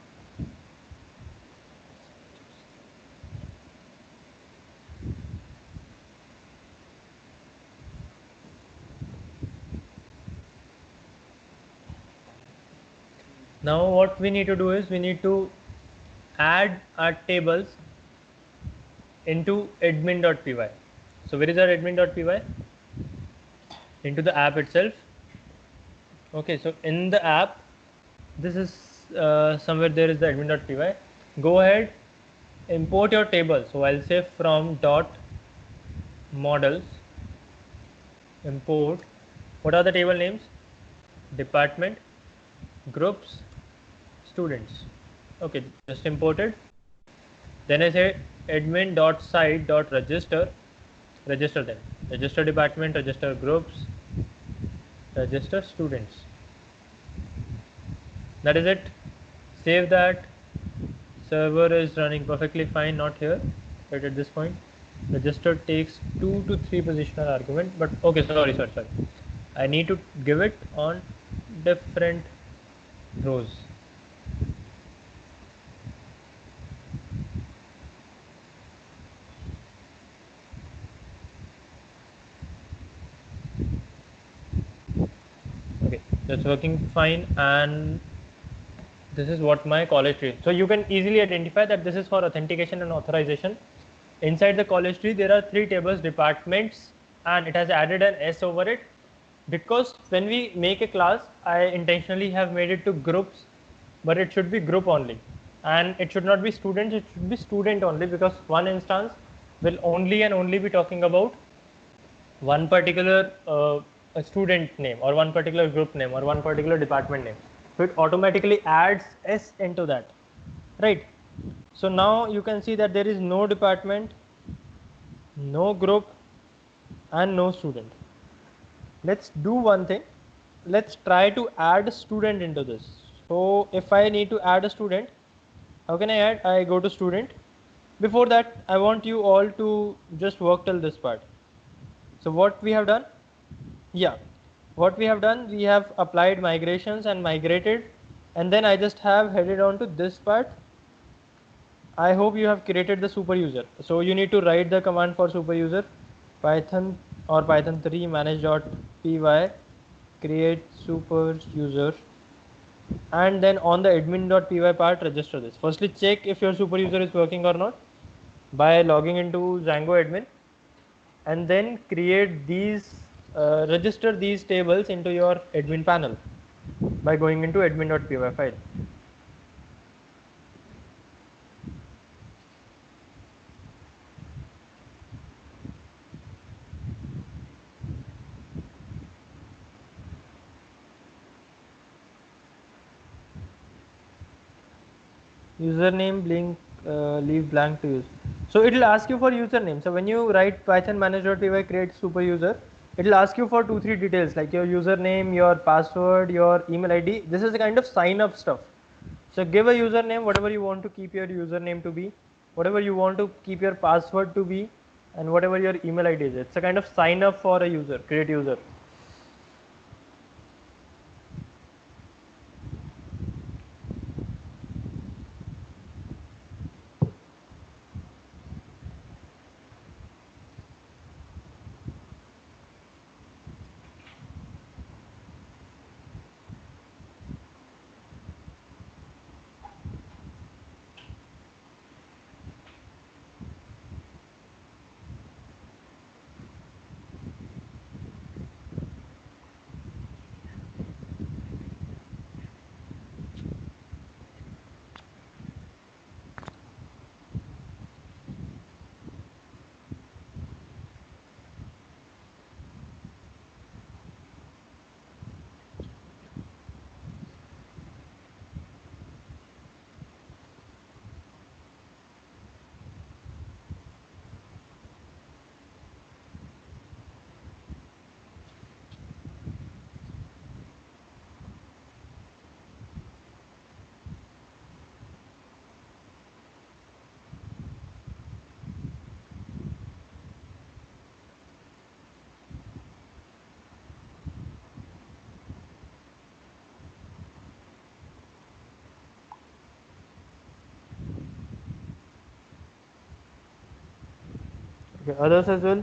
what we need to do is we need to add our tables into admin.py. So where is our admin.py? Into the app itself. Okay, so in the app, this is somewhere there is the admin.py. Go ahead, import your table. So I'll say from dot models import. What are the table names? Department, groups, students. Okay, just imported. Then I say admin.site.register. Register them. Register department, register groups, register students. That is it. Save that. Server is running perfectly fine, not here, right at this point. Register takes 2 to 3 positional argument, but okay, sorry. I need to give it on different rows. Okay, that's working fine, and this is what my college tree. So you can easily identify that this is for authentication and authorization. Inside the college tree, there are 3 tables, departments, and it has added an S over it because when we make a class, I intentionally have made it to groups, but it should be group only, and it should not be students, it should be student only, because one instance will only and only be talking about one particular a student name or one particular group name or one particular department name. So it automatically adds S into that, right? So now you can see that there is no department, no group, and no student. Let's do one thing. Let's try to add a student into this. So if I need to add a student, how can I add? I go to student. Before that, I want you all to just work till this part. So what we have done? Yeah, what we have done, we have applied migrations and migrated, and then I just have headed on to this part. I hope you have created the super user. So you need to write the command for super user, Python or Python 3 manage.py create super user, and then on the admin.py part register this. Firstly, check if your super user is working or not by logging into Django admin, and then create these register these tables into your admin panel by going into admin.py file. Username blank, leave blank to use. So it will ask you for username. So when you write python manage.py create super user, it will ask you for 2-3 details like your username, your password, your email ID. This is a kind of sign up stuff. So give a username, whatever you want to keep your username to be, whatever you want to keep your password to be, and whatever your email ID is. It's a kind of sign up for a user, create user. Okay, others as well.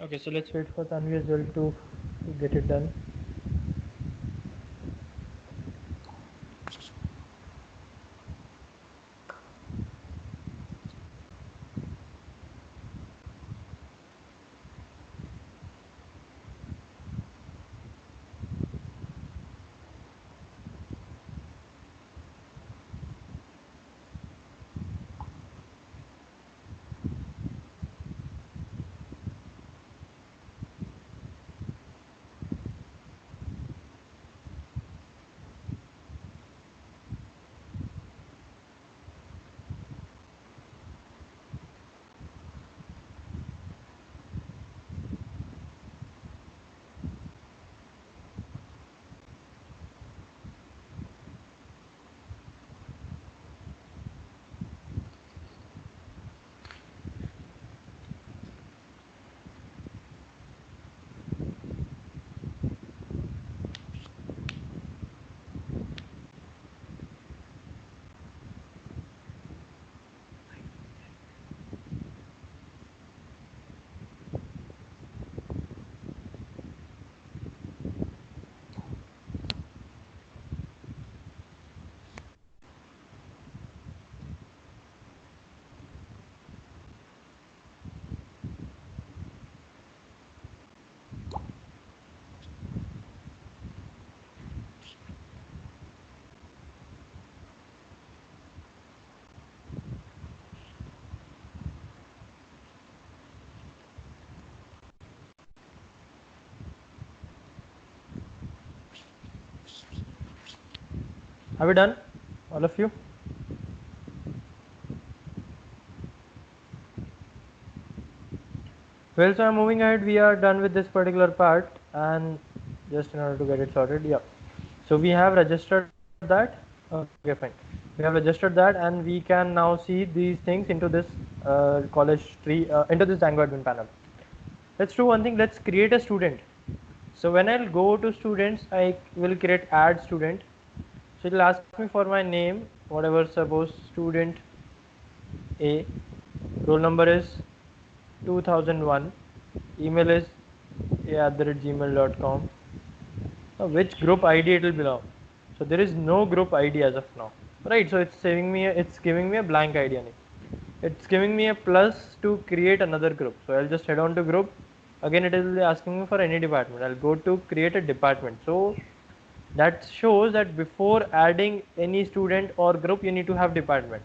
Okay, so let's wait for Tanvi as well to get it done. Are we done, all of you? Well, so I'm moving ahead. We are done with this particular part, and just in order to get it sorted, yeah. So we have registered that. Okay, fine. We have registered that, and we can now see these things into this college tree, into this Django admin panel. Let's do one thing. Let's create a student. So when I'll go to students, I will create add student. So it'll ask me for my name, whatever, suppose student A, roll number is 2001, email is a@gmail.com. Now which group ID it will belong? So there is no group ID as of now, right? So it's giving me a blank ID on it. It's giving me a plus to create another group. So I'll just head on to group. Again, it is asking me for any department. I'll go to create a department. So that shows that before adding any student or group, you need to have department.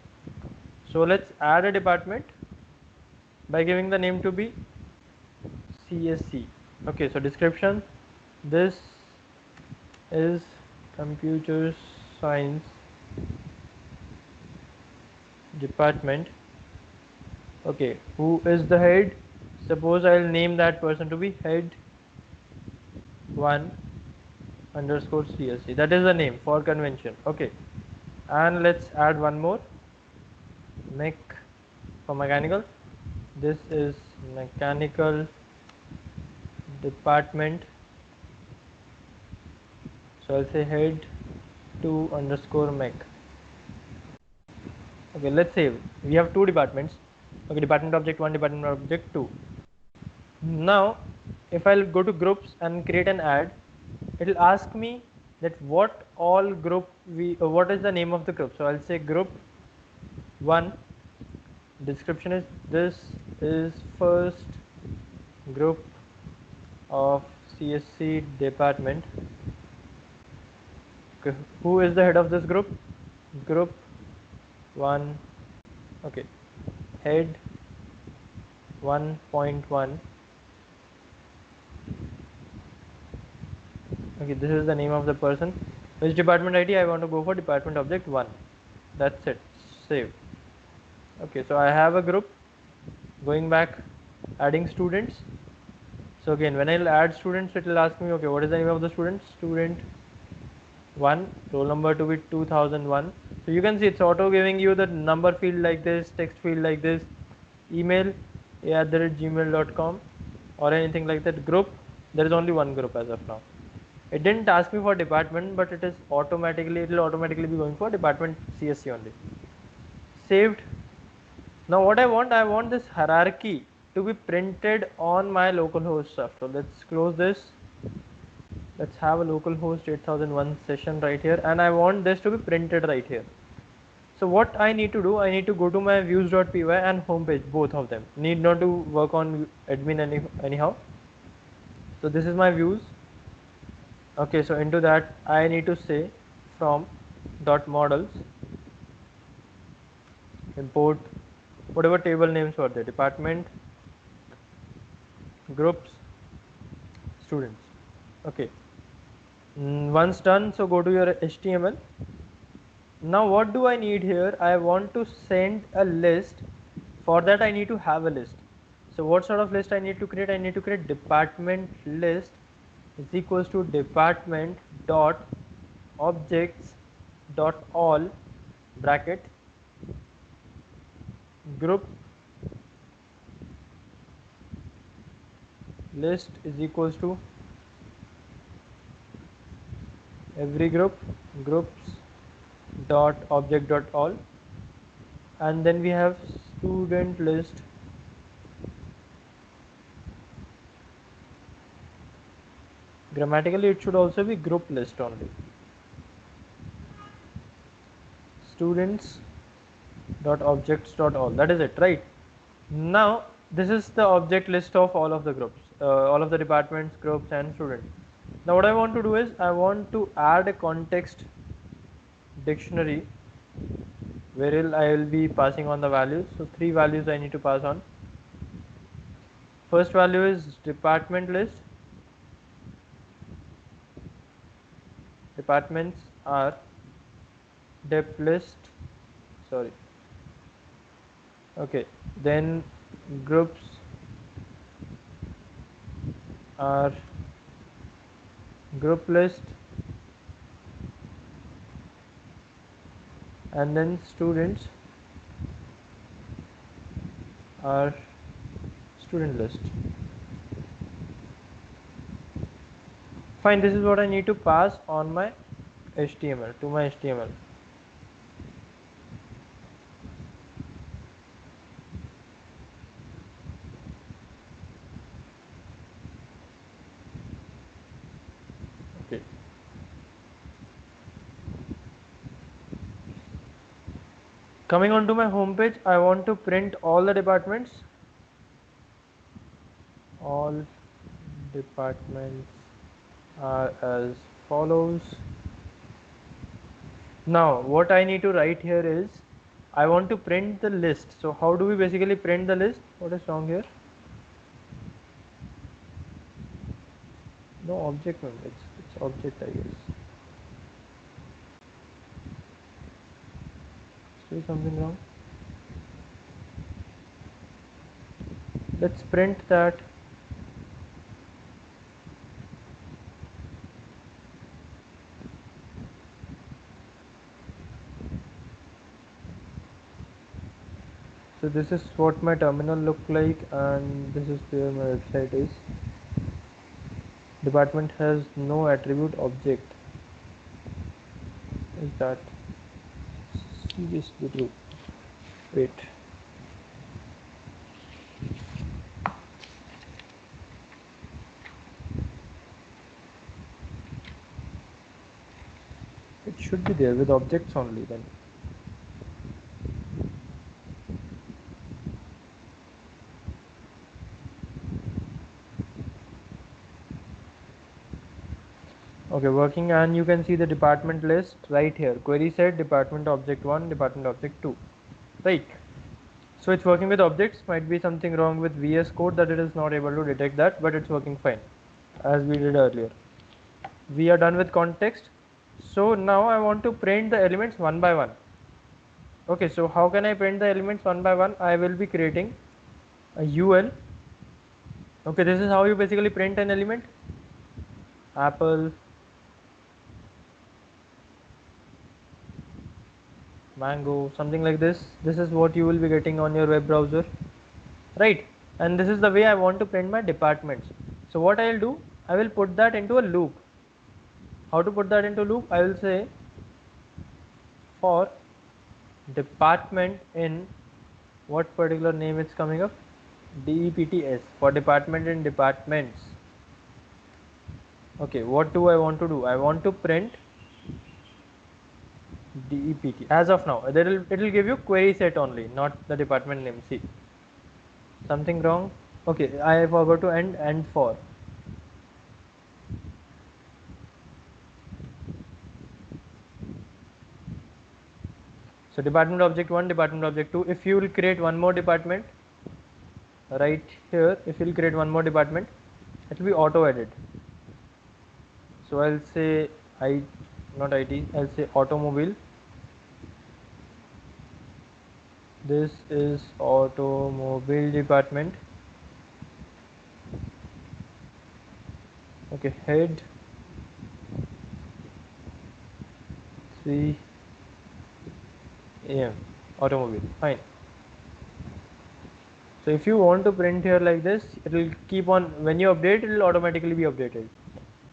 So let's add a department by giving the name to be CSC. Okay, so description, this is computer science department. Okay, who is the head? Suppose I'll name that person to be head 1 underscore CSC. That is the name for convention. Okay, and let's add one more, mech for mechanical. This is mechanical department. So I'll say head 2 underscore mech. Okay, let's save. We have two departments. Okay, department object 1, department object 2. Now if I'll go to groups and create an ad, it will ask me that what all group what is the name of the group. So I'll say group 1. Description is this is first group of CSC department. Okay, who is the head of this group? Group 1. Okay, head 1.1. Okay, this is the name of the person. Which department ID? I want to go for department object 1. That's it. Save. Okay, so I have a group. Going back, adding students. So again, when I'll add students, it will ask me, okay, what is the name of the student? Student 1, roll number to be 2001. So you can see it's auto giving you the number field like this, text field like this, email a@gmail.com or anything like that. Group, there is only one group as of now. It didn't ask me for department, but it will automatically be going for department CSC only. Saved. Now what I want this hierarchy to be printed on my localhost stuff. So let's close this. Let's have a localhost 8001 session right here, and I want this to be printed right here. So what I need to do, I need to go to my views.py and homepage, both of them. Need not to work on admin anyhow. So this is my views. Okay, so into that I need to say from dot models import whatever table names were there, department, groups, students. Okay, once done, so go to your HTML. Now what do I need here? I want to send a list. For that I need to have a list. So what sort of list I need to create? I need to create department list is equals to department dot objects dot all bracket group list is equals to every group groups dot object dot all, and then we have student list grammatically it should also be group list only, students dot objects dot all. That is it, right? Now this is the object list of all of the groups, all of the departments, groups and students. Now what I want to do is I want to add a context dictionary where I will be passing on the values. So 3 values I need to pass on. First value is department list. Departments are dep list, sorry, okay, then groups are group list, and then students are student list. Fine, this is what I need to pass on my HTML, to my HTML. Okay. Coming on to my home page, I want to print all the departments. All departments are as follows. Now, what I need to write here is, I want to print the list. So how do we basically print the list? What is wrong here? No object, it's object, I guess. Still something wrong. Let's print that so this is what my terminal look like, and this is where my website is. Department has no attribute object. Is that seriously true? Wait. It should be there with objects only then. Okay, working, and you can see the department list right here. Query set department object 1, department object 2. Right. So it's working with objects. Might be something wrong with VS Code that it is not able to detect that, but it's working fine as we did earlier. We are done with context. So now I want to print the elements one by one. Okay, so how can I print the elements one by one? I will be creating a UL. Okay, this is how you basically print an element. Apple, mango, something like this. This is what you will be getting on your web browser, right? And this is the way I want to print my departments. So what I'll do, I will put that into a loop. How to put that into loop? I will say for department in what particular name it's coming up, DEPTS, for department in departments. Okay, what do I want to do? I want to print DEPT. As of now, it will give you query set only, not the department name. See, something wrong. Okay, I forgot to end for. So department object 1, department object 2. If you will create one more department right here, if you will create one more department, it will be auto edit. So I'll say not IT, I'll say automobile. This is automobile department. Okay, head 3 AM, automobile. Fine. So if you want to print here like this, it will keep on, when you update, it will automatically be updated.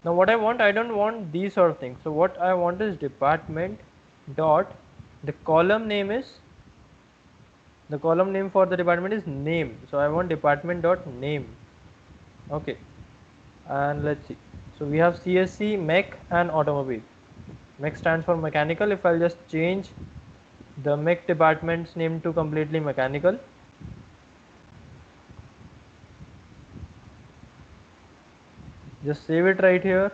Now what I want, I don't want these sort of things. So what I want is department dot, the column name is, the column name for the department is name. So I want department dot name. Okay, and let's see. So we have CSC, mech and automobile. Mech stands for mechanical. If I'll just change the mech department's name to completely mechanical, just save it right here,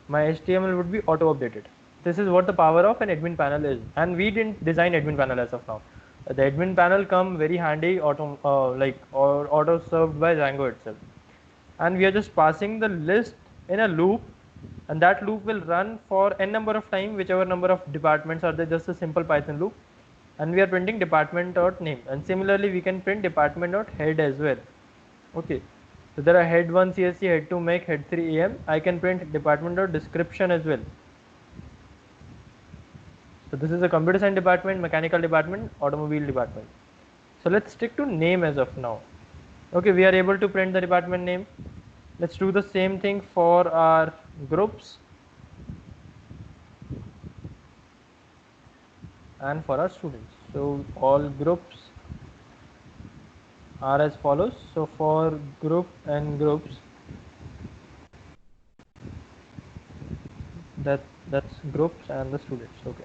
my HTML would be auto updated. This is what the power of an admin panel is, and we didn't design admin panel as of now. The admin panel come very handy auto served by Django itself, and we are just passing the list in a loop and that loop will run for n number of time, whichever number of departments are there, just a simple Python loop, and we are printing department dot name. And similarly we can print department dot head as well. Okay, so there are head 1 CSC, head 2 mech, head 3 AM. I can print department dot description as well. So this is a computer science department, mechanical department, automobile department. So let's stick to name as of now. Okay, we are able to print the department name. Let's do the same thing for our groups and for our students. So all groups are as follows. So for group and groups, that's groups and the students. Okay.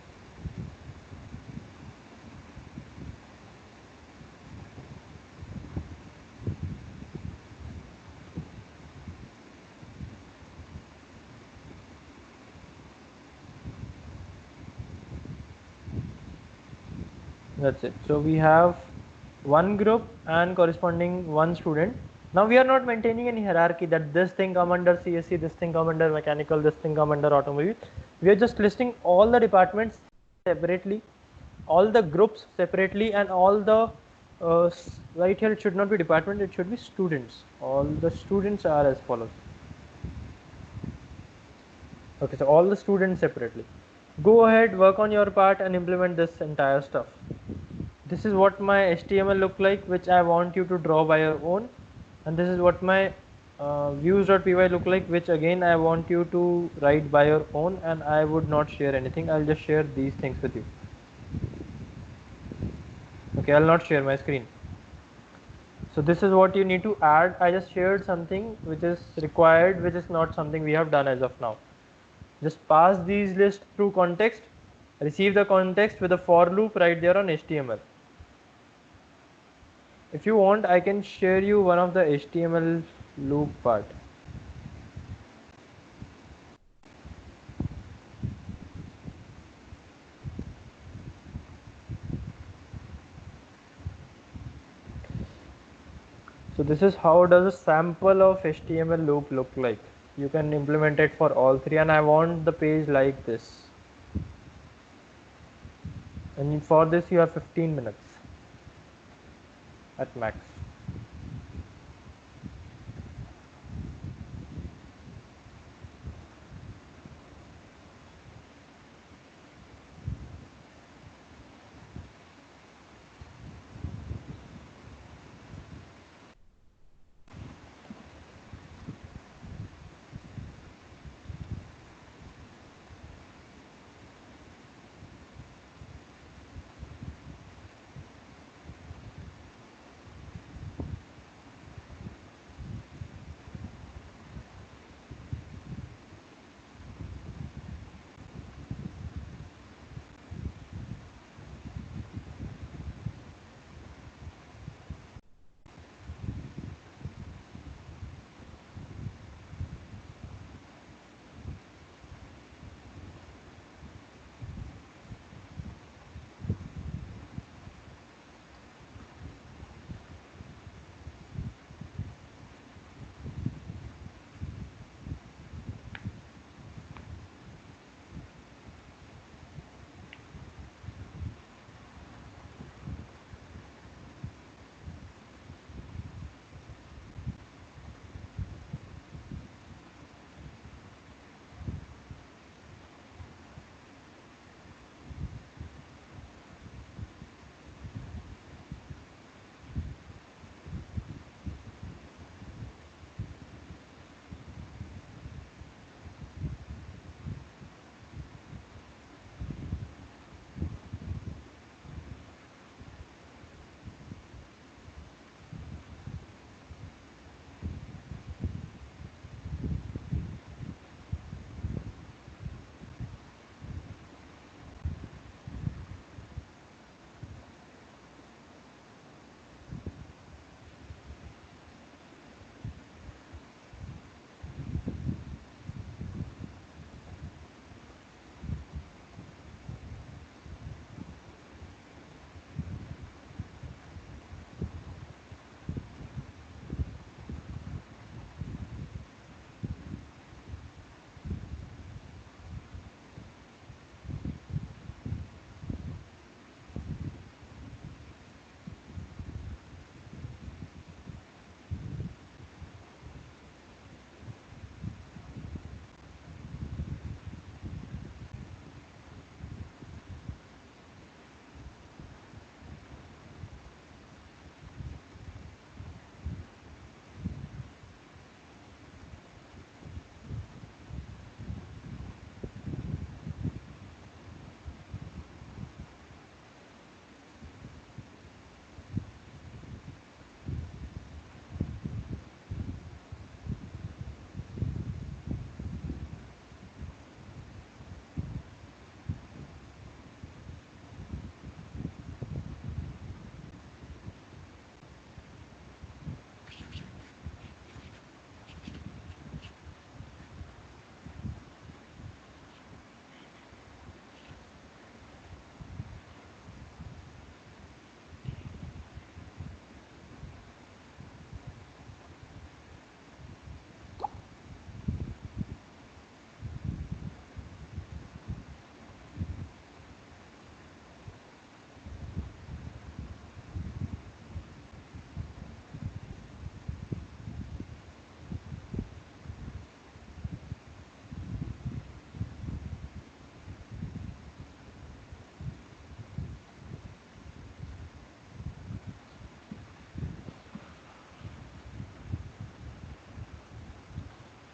That's it. So we have one group and corresponding one student. Now we are not maintaining any hierarchy that this thing come under CSC, this thing come under mechanical, this thing come under automobile. We are just listing all the departments separately, all the groups separately, and all the right here it should not be department, it should be students. All the students are as follows. Okay, so all the students separately. Go ahead, work on your part and implement this entire stuff. This is what my HTML look like, which I want you to draw by your own, and this is what my views.py look like, which again I want you to write by your own, and I would not share anything. I'll just share these things with you. Okay, I'll not share my screen. So this is what you need to add. I just shared something which is required, which is not something we have done as of now. Just pass these lists through context, receive the context with a for loop right there on HTML. If you want, I can share you one of the HTML loop part. So this is how does a sample of HTML loop look like. You can implement it for all three, and I want the page like this. And for this you have 15 minutes at max.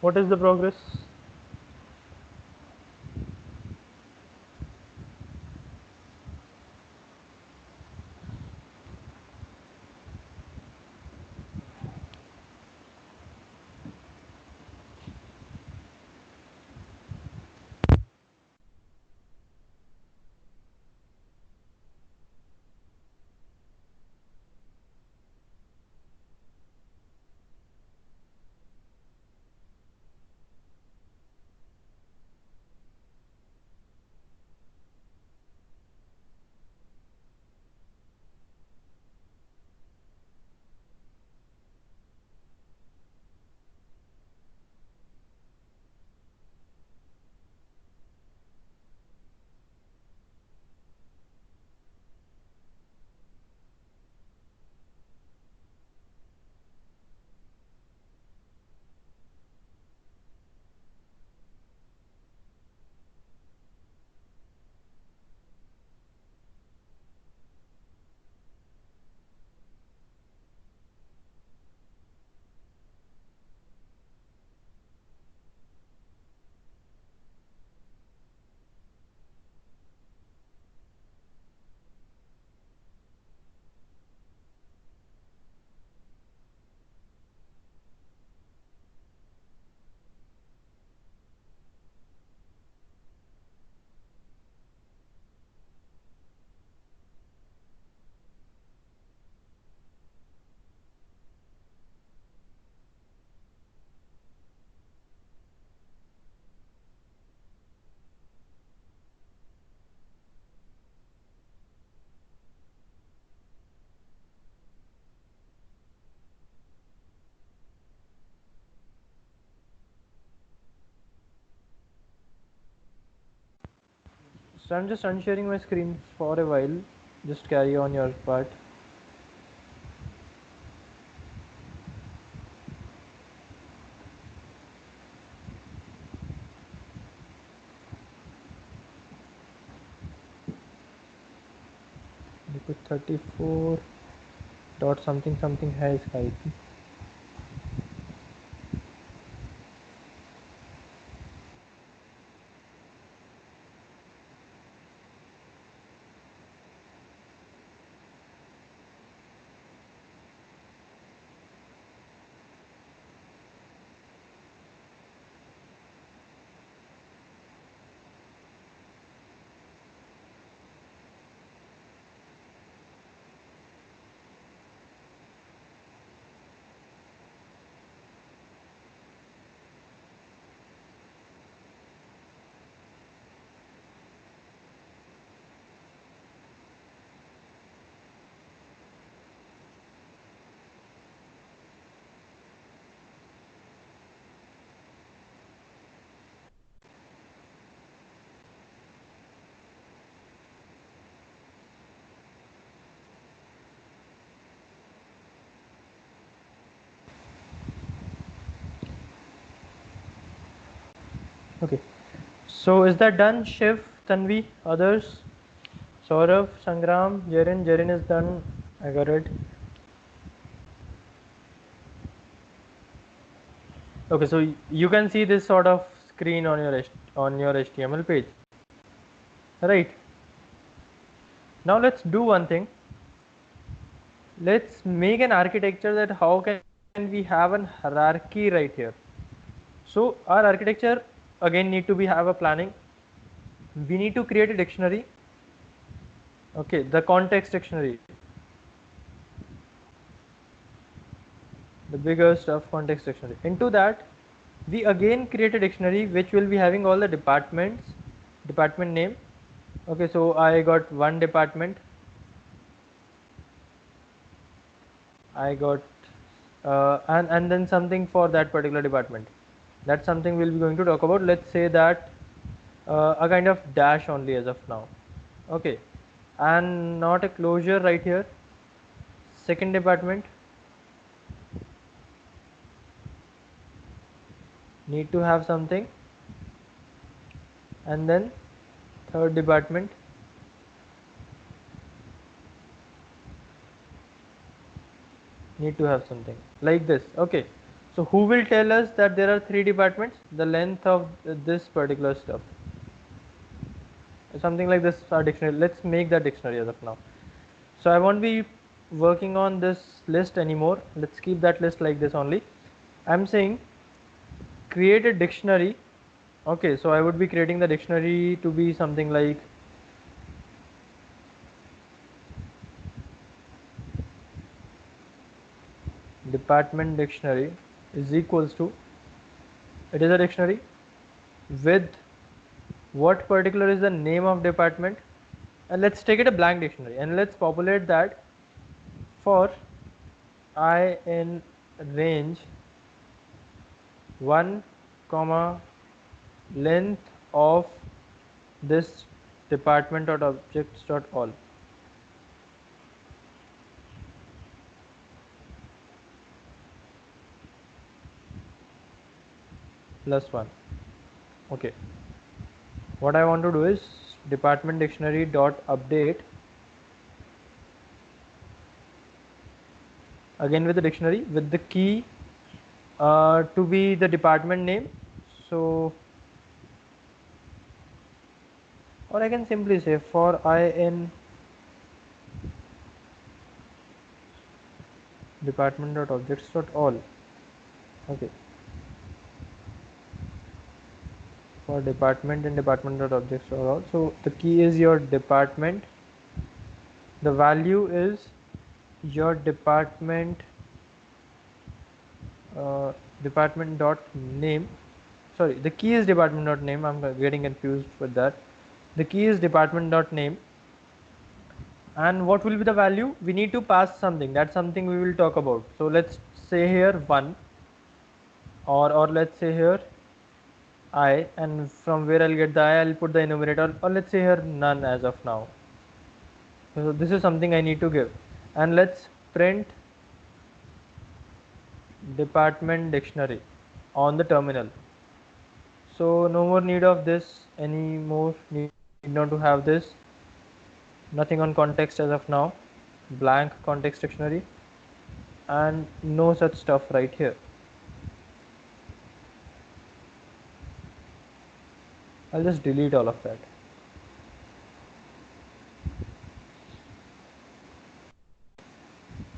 What is the progress? So I'm just unsharing my screen for a while. Just carry on your part. You put 34 dot something something has IP. Okay. So is that done? Shiv, Tanvi, others? Saurav, Sangram, Jaren. Jaren is done. I got it. Okay, so you can see this sort of screen on your HTML page, right? Now let's do one thing. Let's make an architecture that how can we have an hierarchy right here. So our architecture again need to be have a planning. We need to create a dictionary. Okay, the context dictionary, the bigger stuff context dictionary. Into that, we again create a dictionary which will be having all the departments, department name. Okay, so I got one department. I got and then something for that particular department. That's something we'll be going to talk about. Let's say that a kind of dash only as of now. Okay, and not a closure right here. Second department need to have something, and then third department need to have something like this. Okay, So who will tell us that there are 3 departments? The length of this particular stuff. Something like this, our dictionary. Let's make that dictionary as of now. So I won't be working on this list anymore. Let's keep that list like this only. I'm saying create a dictionary. Okay, so I would be creating the dictionary to be something like department dictionary is equals to, it is a dictionary with what particular is the name of department, and let's take it a blank dictionary and let's populate that for I in range 1 comma length of this department dot objects dot all. Plus 1. Okay, what I want to do is department dictionary dot update again with the dictionary with the key to be the department name. So, or I can simply say for I in department dot objects dot all. Okay, for department and department dot objects dot all. So the key is your department. The value is your department department dot name. Sorry, the key is department dot name. I'm getting confused with that. The key is department dot name. And what will be the value? We need to pass something. That's something we will talk about. So let's say here 1, or let's say here I, and from where I'll get the I, I'll put the enumerator, or let's say here none as of now. So this is something I need to give, and let's print department dictionary on the terminal. So no more need of this anymore, need not to have this, nothing on context as of now, blank context dictionary, and no such stuff right here. I'll just delete all of that.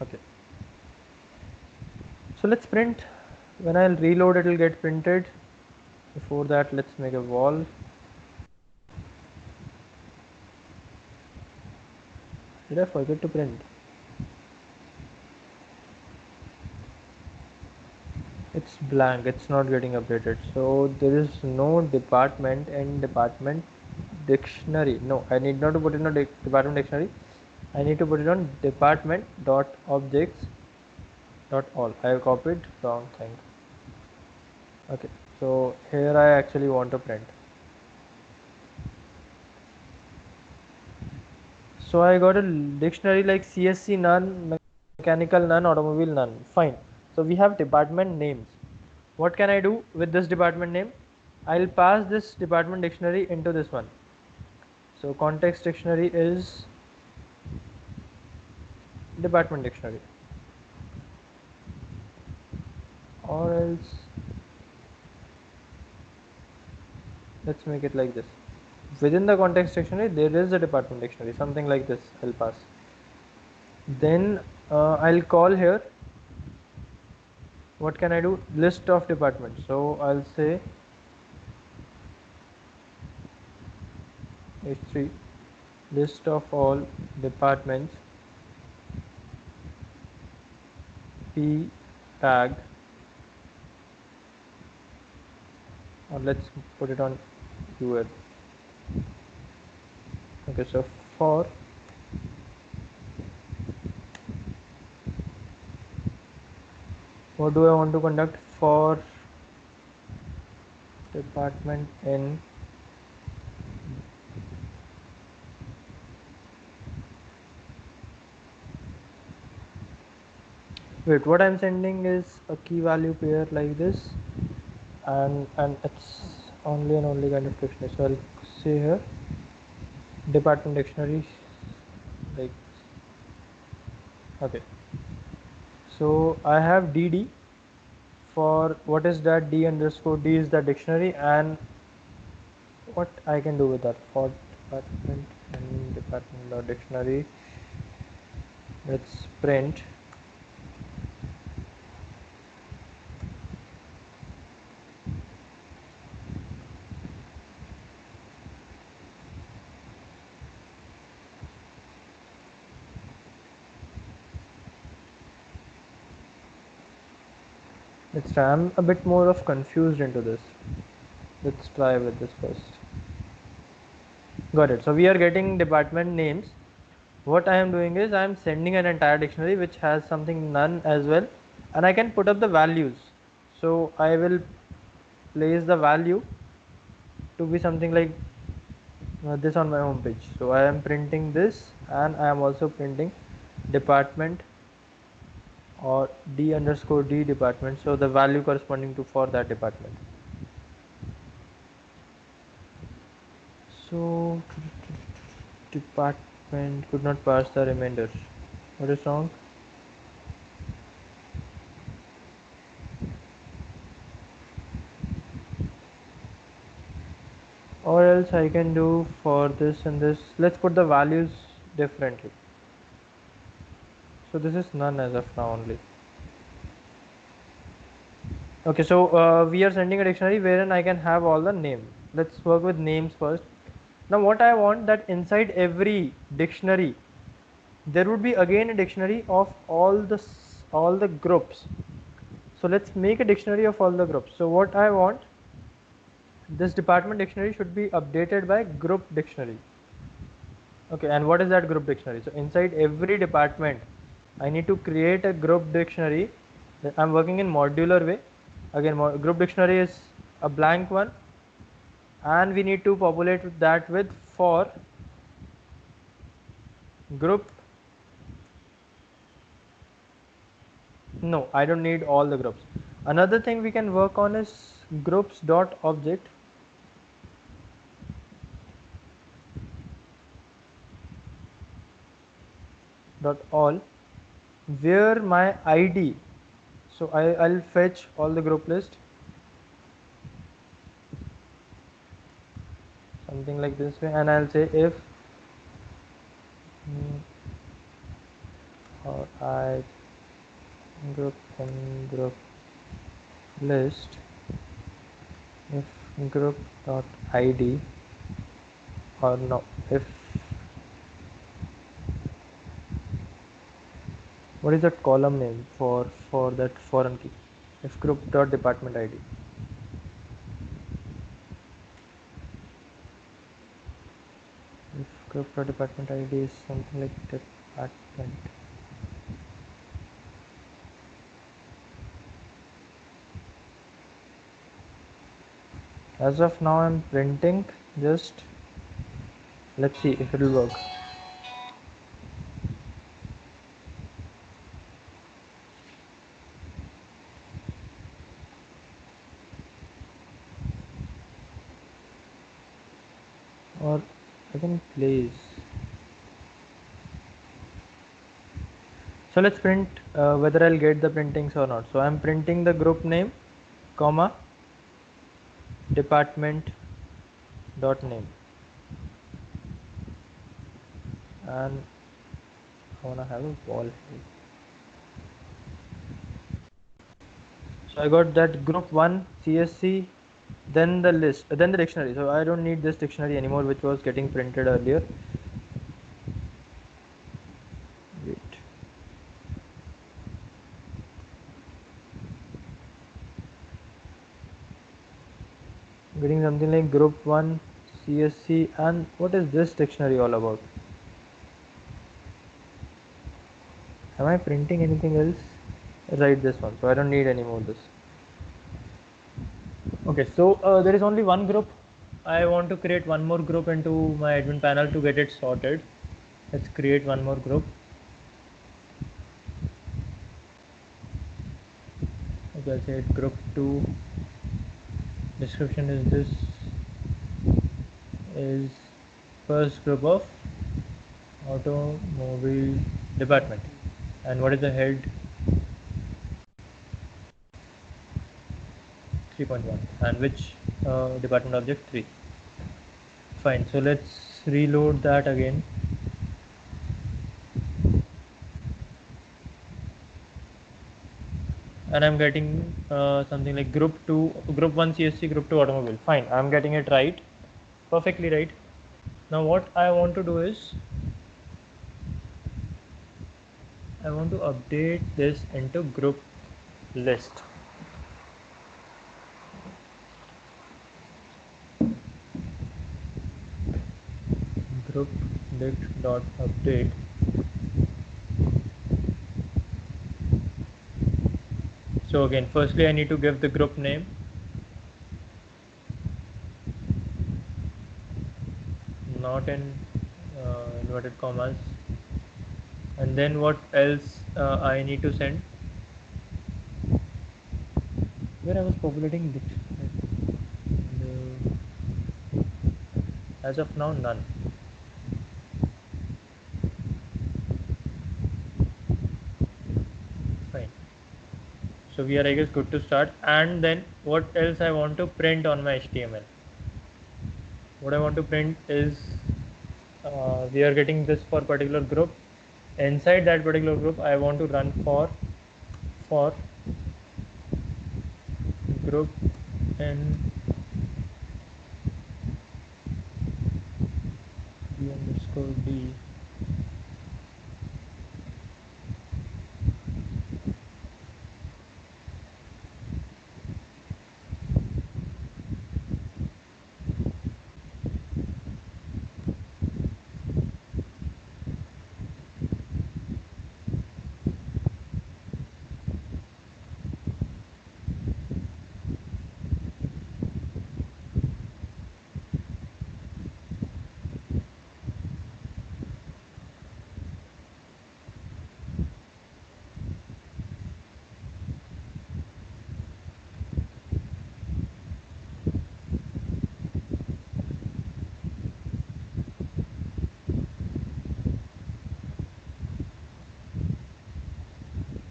Okay, so let's print. When I'll reload, it will get printed. Before that, let's make a wall. Did I forget to print? It's blank, it's not getting updated. So there is no department in department dictionary. No, I need not to put it on department dictionary. I need to put it on department dot objects dot all. I have copied wrong thing. Okay, so here I actually want to print. So I got a dictionary like CSC none, mechanical none, automobile none. Fine. So we have department names. What can I do with this department name? I'll pass this department dictionary into this one. So context dictionary is department dictionary, or else let's make it like this. Within the context dictionary there is a department dictionary, something like this. I'll pass. Then I'll call here, what can I do? List of departments. So I'll say h3 list of all departments p tag, or let's put it on ul. Okay, so for what do I want to conduct? For department in wait, what I'm sending is a key value pair like this, and it's only and only kind of dictionary. So I'll say here department dictionary like, okay, so I have dd for what is that d underscore d is the dictionary, and what I can do with that for department and department dot dictionary. Let's print let's try. I'm a bit more of confused into this. Let's try with this first. Got it. So we are getting department names. What I am doing is I am sending an entire dictionary which has something none as well, and I can put up the values. So I will place the value to be something like this on my home page. So I am printing this, and I am also printing department or d underscore d department, so the value corresponding to for that department. So department could not pass the remainder. What is wrong? Or else I can do for this and this, let's put the values differently. So this is none as of now only. Okay, so we are sending a dictionary wherein I can have all the name. Let's work with names first. Now what I want, that inside every dictionary there would be again a dictionary of all the groups. So let's make a dictionary of all the groups. So what I want, this department dictionary should be updated by group dictionary. Okay, and what is that group dictionary? So inside every department I need to create a group dictionary. I'm working in modular way. Again, group dictionary is a blank one, and we need to populate that with for group. No, I don't need all the groups. Another thing we can work on is groups dot object dot all, where my id, so I'll fetch all the group list, something like this way, and I'll say if or I group in group list, if group dot id, or no, if what is that column name for that foreign key, if group dot department id. If group dot department id is something like department, as of now I'm printing, just let's see if it will work. Or I can place. So let's print whether I'll get the printings or not. So I'm printing the group name, comma, department dot name, and I wanna have a wall here. So I got that group 1 CSC, then the list, then the dictionary. So I don't need this dictionary anymore, which was getting printed earlier. Wait. Getting something like group 1 CSC, and what is this dictionary all about? Am I printing anything else? Write this one, so I don't need any more this. Okay, so there is only one group. I want to create one more group into my admin panel to get it sorted. Let's create one more group. Okay, I'll say it group 2. Description is this is first group of automobile department. And what is the head? 3.1, and which department object 3. Fine, so let's reload that again. And I'm getting something like group 1 CSC, group 2 automobile. Fine, I'm getting it right, perfectly right. Now what I want to do is I want to update this into group list. Group list dot update. So again, firstly I need to give the group name, not in inverted commas, and then what else I need to send, where I was populating it. As of now, none. Fine, so we are, I guess, good to start. And then what else I want to print on my HTML? What I want to print is we are getting this for particular group. Inside that particular group I want to run for group n b underscore d.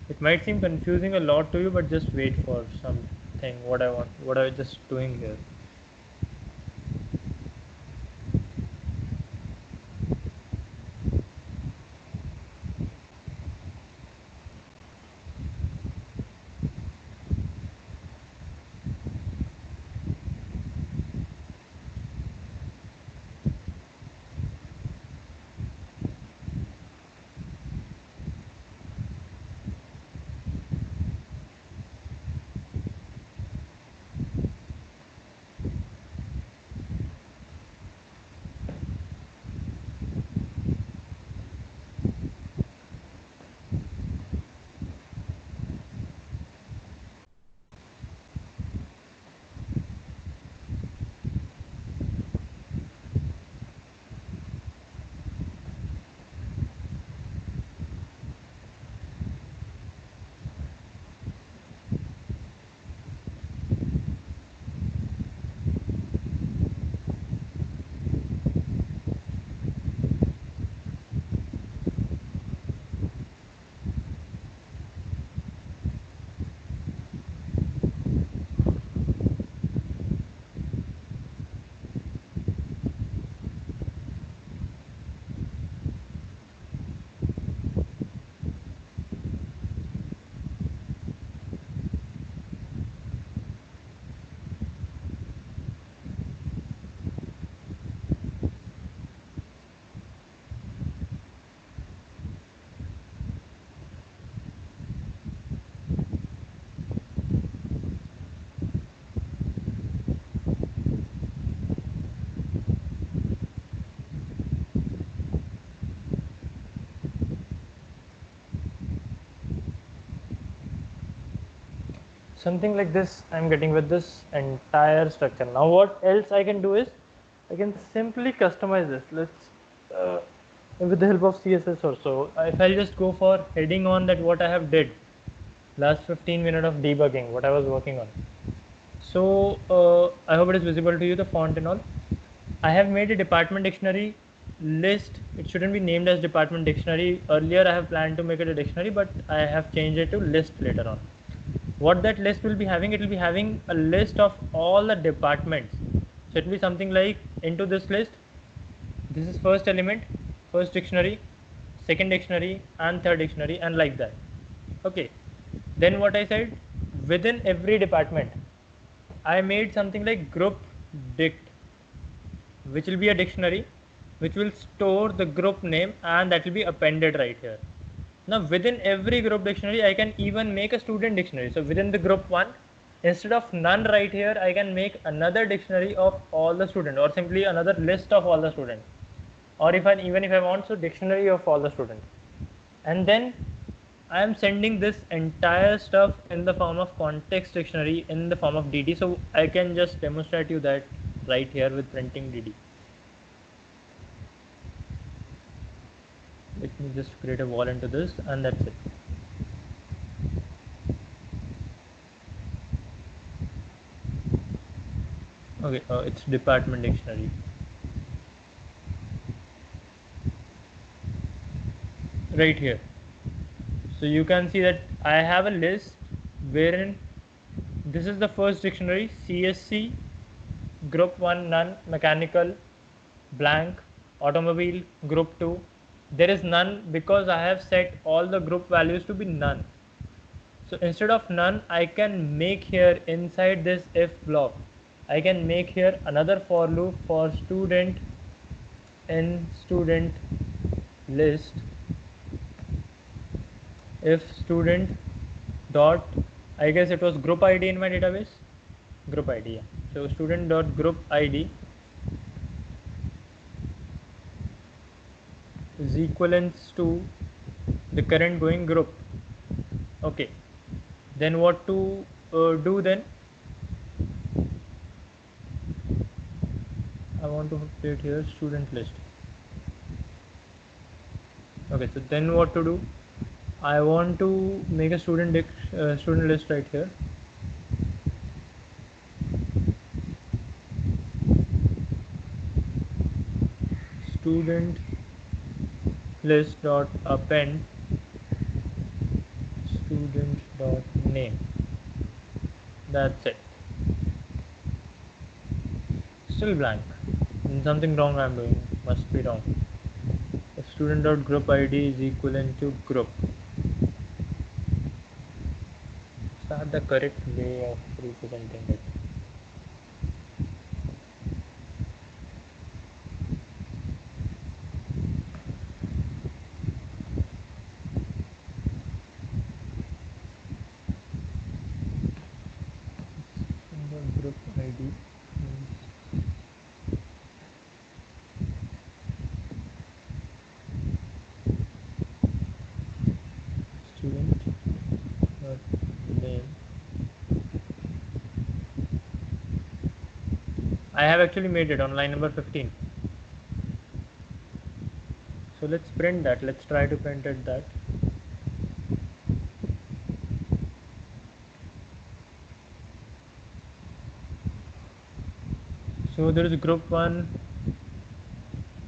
It might seem confusing a lot to you, but just wait for something. What I was just doing here. Something like this I'm getting with this entire structure. Now what else I can do is I can simply customize this. Let's with the help of CSS also. If I'll just go for heading on that what I have did last 15 minutes of debugging, what I was working on. So I hope it is visible to you, the font and all. I have made a department dictionary list. It shouldn't be named as department dictionary. Earlier I have planned to make it a dictionary, but I have changed it to list later on. what that list will be having, it will be having a list of all the departments. So it will be something like, into this list, this is first element, first dictionary, second dictionary, and third dictionary, and like that. Okay, then what I said, within every department I made something like group dict, which will be a dictionary which will store the group name, and that will be appended right here. Now within every group dictionary I can even make a student dictionary. So within the group 1, instead of none right here, I can make another dictionary of all the students, or simply another list of all the students, or even if I want, so dictionary of all the students. And then I am sending this entire stuff in the form of context dictionary in the form of DD. So I can just demonstrate you that right here with printing DD. Let me just create a wall into this, and that's it. Okay, it's department dictionary. Right here. So you can see that I have a list wherein this is the first dictionary, CSC, group 1 none, mechanical, blank, automobile, group 2. There is none because I have set all the group values to be none. So instead of none, I can make here inside this if block, I can make here another for loop for student in student list if student dot, I guess it was group ID in my database, group ID, yeah. So student dot group ID is equivalents to the current going group. Okay, then what to do then? I want to update here student list. Okay, so then what to do? I want to make a student list right here. Student list dot append student dot name. That's it. Still blank. Something wrong I'm doing. Must be wrong. If student dot group ID is equivalent to group. Is that the correct way of representing it? Group ID student name. I have actually made it on line number 15. So let's print that. Let's try to print it that. So there is group 1.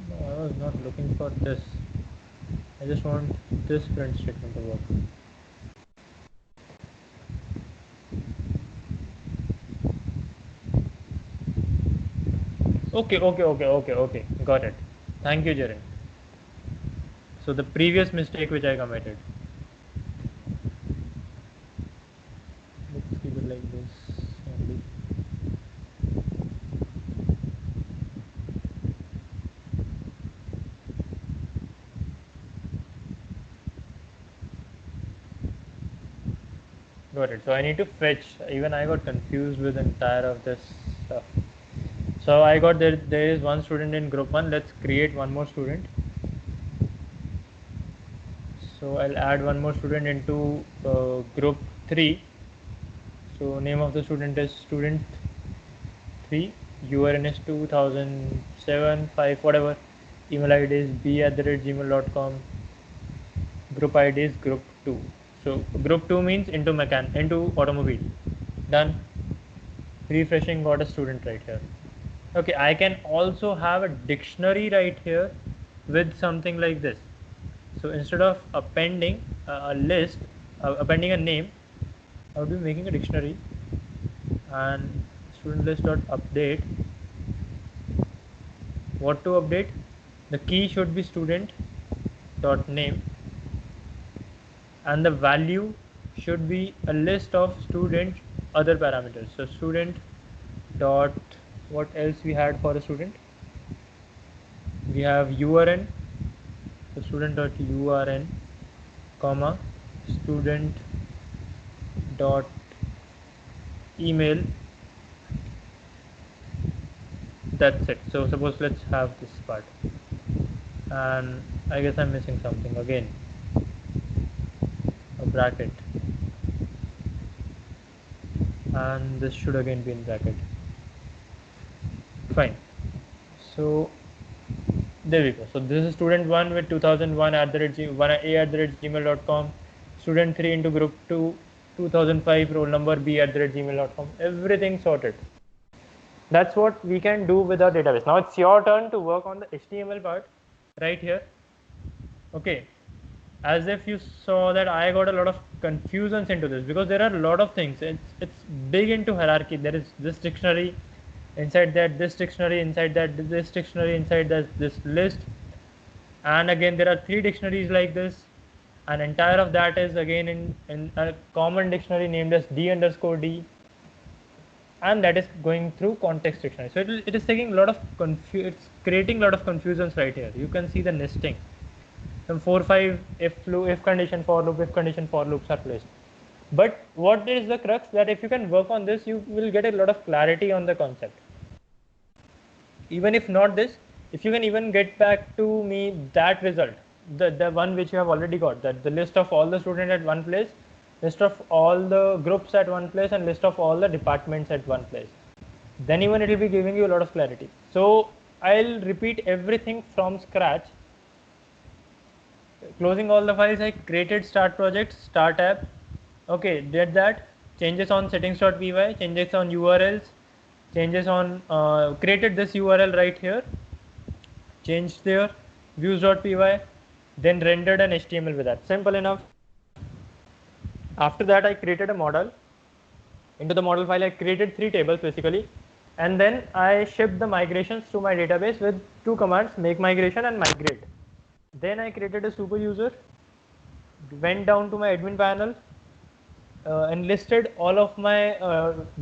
No, I was not looking for this. I just want this print statement to work. Okay. Got it. Thank you, Jaren. So the previous mistake which I committed. Let's keep it like this only. Got it. So I need to fetch. Even I got confused with the entire of this stuff. So I got there is one student in group 1. Let's create one more student. So I'll add one more student into group 3. So name of the student is student 3. URN is 2007 5 whatever. Email ID is b@gmail.com. Group ID is group 2. So group 2 means into automobile. Done. Refreshing, got a student right here. Okay, I can also have a dictionary right here with something like this. So instead of appending a list, appending a name, I would be making a dictionary and student list dot update. What to update? The key should be student dot name, and the value should be a list of student other parameters. So student dot, what else we had for a student? We have urn, so student dot urn, comma, student dot email. That's it. So suppose let's have this part, and I guess I'm missing something again, a bracket, and this should again be in bracket. Fine. So there we go. So this is student 1 with 2001 at the rate gmail.com, student 3 into group 2 2005, roll number b at the rate gmail.com. Everything sorted. That's what we can do with our database. Now it's your turn to work on the HTML part right here. Okay, as if you saw that I got a lot of confusions into this, because there are a lot of things. It's big into hierarchy. There is this dictionary, inside that this dictionary, inside that this dictionary, inside that this list, and again there are 3 dictionaries like this. An entire of that is again in a common dictionary named as d_d, and that is going through context dictionary. So it is taking a lot of it's creating a lot of confusions right here. You can see the nesting. Some 4-5 if condition for loop, if condition for loops are placed. But what is the crux, that if you can work on this, you will get a lot of clarity on the concept. Even if not this, if you can even get back to me that result, the one which you have already got, that the list of all the students at one place, list of all the groups at one place, and list of all the departments at one place, then even it will be giving you a lot of clarity. So I'll repeat everything from scratch. Closing all the files, I created start project, start app. Okay, did that. Changes on settings.py, changes on URLs, changes on created this URL right here, changed there, views.py, then rendered an HTML with that. Simple enough. After that, I created a model. Into the model file, I created 3 tables basically, and then I shipped the migrations to my database with 2 commands, make migration and migrate. Then I created a super user, went down to my admin panel, and listed all of my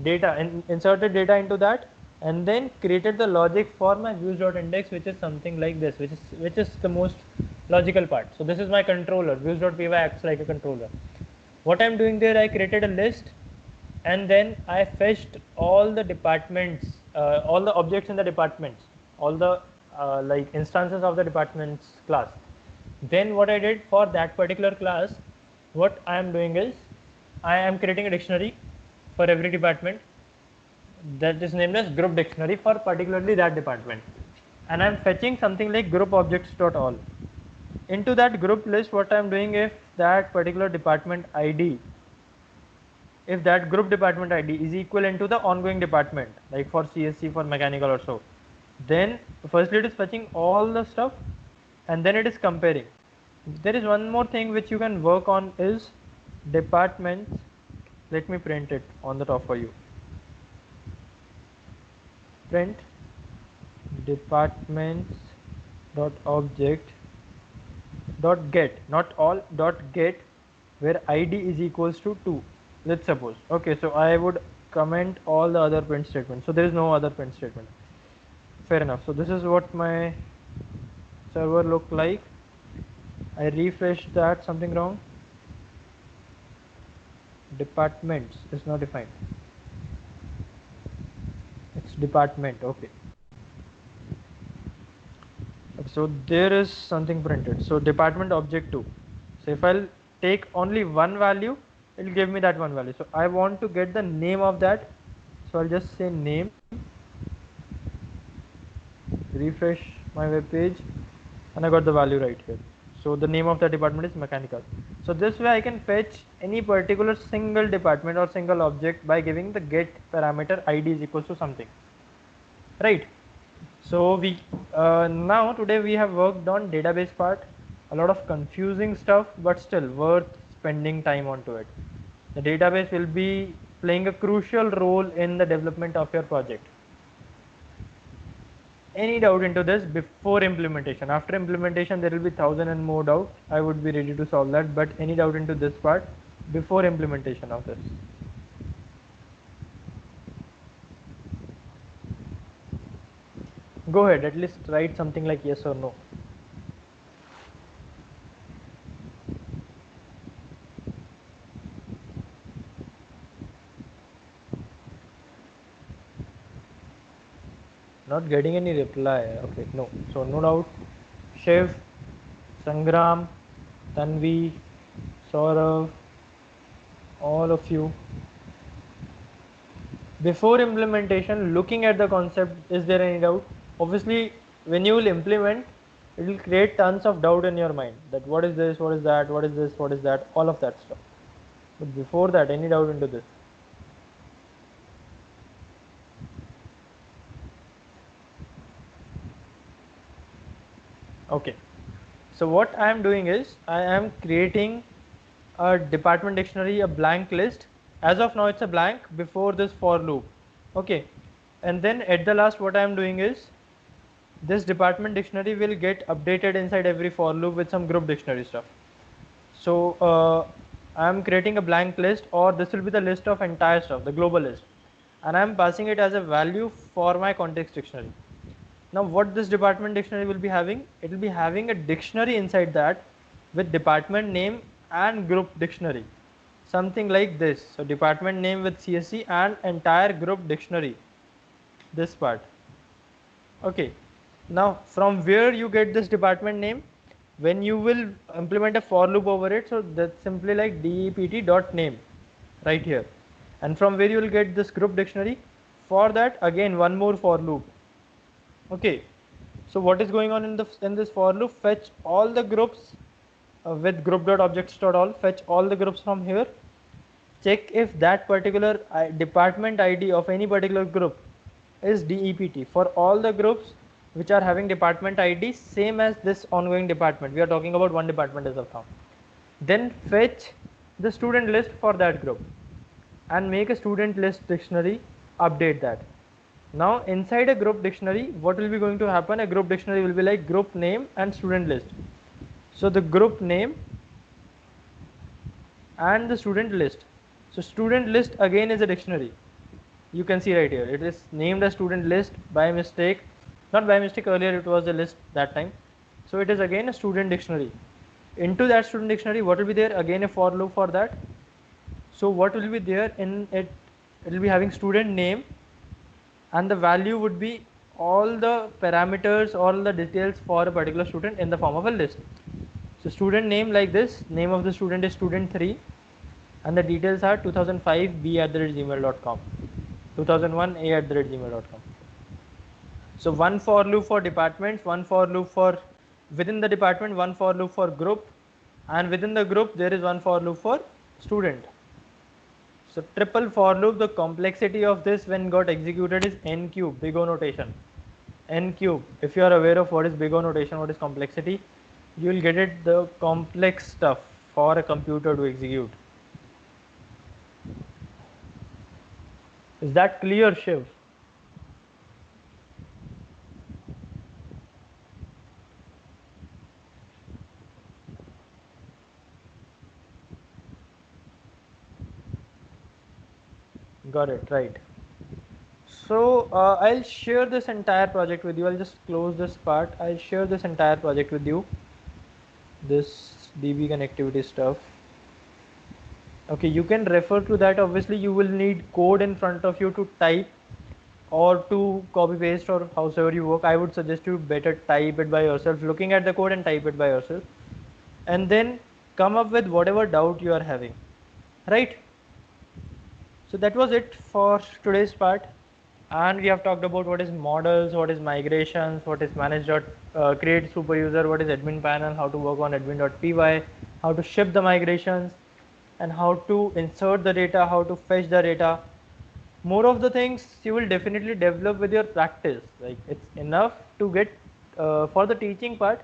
data and inserted data into that, and then created the logic for my views.index, which is something like this, which is the most logical part. So this is my controller. Views.py acts like a controller. What I'm doing there, I created a list, and then I fetched all the departments, all the objects in the departments, all the like instances of the departments class. Then what I did for that particular class, what I am doing is I am creating a dictionary for every department that is named as group dictionary for particularly that department, and I'm fetching something like group objects.all. Into that group list, what I'm doing, if that particular department ID, if that group department ID is equivalent to the ongoing department, like for CSC, for mechanical or so, then firstly it is fetching all the stuff, and then it is comparing. There is one more thing which you can work on, is departments. Let me print it on the top for you. Print departments dot object dot get, not all, dot get, where id is equals to 2. Let's suppose. Okay, so I would comment all the other print statements. So there is no other print statement. Fair enough. So this is what my server look like. I refreshed that. Something wrong. Departments is not defined. It's department. Okay. So there is something printed. So department object 2. So if I'll take only one value, it will give me that one value. So I want to get the name of that. So I'll just say name. Refresh my web page, and I got the value right here. So the name of the department is mechanical. So this way I can fetch any particular single department or single object by giving the get parameter id is equals to something, right? So we now today we have worked on database part, a lot of confusing stuff, but still worth spending time onto it. The database will be playing a crucial role in the development of your project. Any doubt into this before implementation? After implementation, there will be 1,000 and more doubts. I would be ready to solve that, but any doubt into this part before implementation of this? Go ahead, at least write something like yes or no. Not getting any reply. Okay, no. So no doubt. Shiv, Sangram, Tanvi, Saurav, all of you. Before implementation, looking at the concept, is there any doubt? Obviously, when you will implement, it will create tons of doubt in your mind that what is this, what is that, what is this, what is that, all of that stuff. But before that, any doubt into this? Okay. So what I am doing is I am creating a department dictionary, a blank list. As of now, it's a blank before this for loop. Okay. And then at the last, what I am doing is this department dictionary will get updated inside every for loop with some group dictionary stuff. So I am creating a blank list, or this will be the list of entire stuff, the global list, and I am passing it as a value for my context dictionary. Now what this department dictionary will be having, it will be having a dictionary inside that with department name and group dictionary, something like this. So department name with CSC and entire group dictionary, this part. Okay, now from where you get this department name? When you will implement a for loop over it, so that's simply like dept.name right here. And from where you will get this group dictionary? For that, again one more for loop. Okay, so what is going on in this for loop? Fetch all the groups with group.objects.all. Fetch all the groups from here. Check if that particular department ID of any particular group is DEPT. For all the groups which are having department ID same as this ongoing department, we are talking about one department as of now. Then fetch the student list for that group and make a student list dictionary, update that. Now inside a group dictionary, what will be going to happen? A group dictionary will be like group name and student list. So the group name and the student list. So student list again is a dictionary. You can see right here, it is named as student list by mistake. Not by mistake, earlier it was a list that time. So it is again a student dictionary. Into that student dictionary, what will be there? Again a for loop for that. So what will be there in it? It will be having student name, and the value would be all the parameters, all the details for a particular student in the form of a list. So student name like this, name of the student is student3, and the details are 2005b@gmail.com, 2001a@gmail.com. So one for loop for departments, one for loop for within the department, one for loop for group, and within the group there is one for loop for student. So triple for loop, the complexity of this when got executed is n cube, big O notation. N cube, if you are aware of what is big O notation, what is complexity, you will get it, the complex stuff for a computer to execute. Is that clear, Shiv? Got it, right. So I'll share this entire project with you. I'll just close this part. I'll share this entire project with you. This DB connectivity stuff. Okay, you can refer to that. Obviously, you will need code in front of you to type or to copy paste or however you work. I would suggest you better type it by yourself, looking at the code and type it by yourself, and then come up with whatever doubt you are having, right? So that was it for today's part, and we have talked about what is models, what is migrations, what is manage.create super user, what is admin panel, how to work on admin.py, how to ship the migrations, and how to insert the data, how to fetch the data. More of the things you will definitely develop with your practice. Like it's enough to get for the teaching part.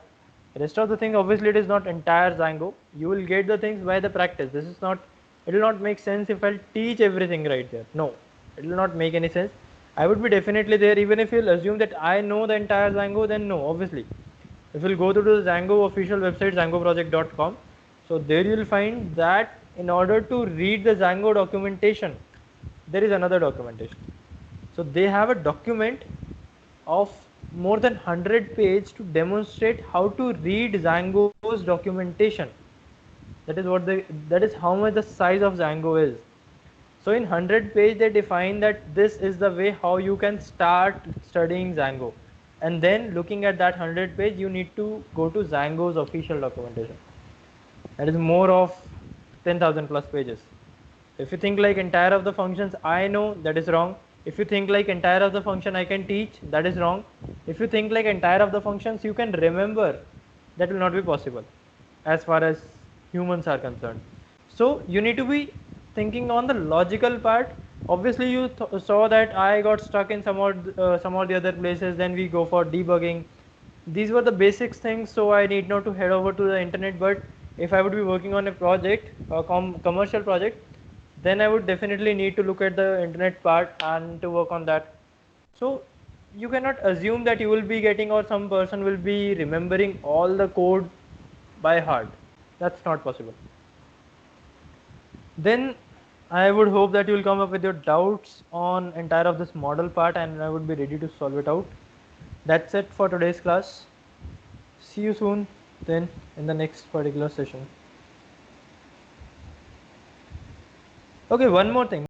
Rest of the thing, obviously, it is not entire Django. You will get the things by the practice. This is not it will not make sense if I'll teach everything right there. No, it will not make any sense. I would be definitely there. Even if you'll assume that I know the entire Django, then no, obviously. If you'll go to the Django official website, djangoproject.com, so there you'll find that in order to read the Django documentation, there is another documentation. So they have a document of more than 100 pages to demonstrate how to read Django's documentation. That is how much the size of Django is. So in 100 page they define that this is the way how you can start studying Django. And then looking at that 100 page, you need to go to Django's official documentation. That is more of 10,000 plus pages. If you think like entire of the functions I know, that is wrong. If you think like entire of the function I can teach, that is wrong. If you think like entire of the functions you can remember, that will not be possible as far as humans are concerned. So you need to be thinking on the logical part. Obviously you saw that I got stuck in some or the other places, then we go for debugging. These were the basics things, so I need not to head over to the internet. But if I would be working on a project, a commercial project, then I would definitely need to look at the internet part and to work on that. So you cannot assume that you will be getting or some person will be remembering all the code by heart. That's not possible. Then I would hope that you will come up with your doubts on entire of this model part, and I would be ready to solve it out. That's it for today's class. See you soon then in the next particular session. Okay, one more thing.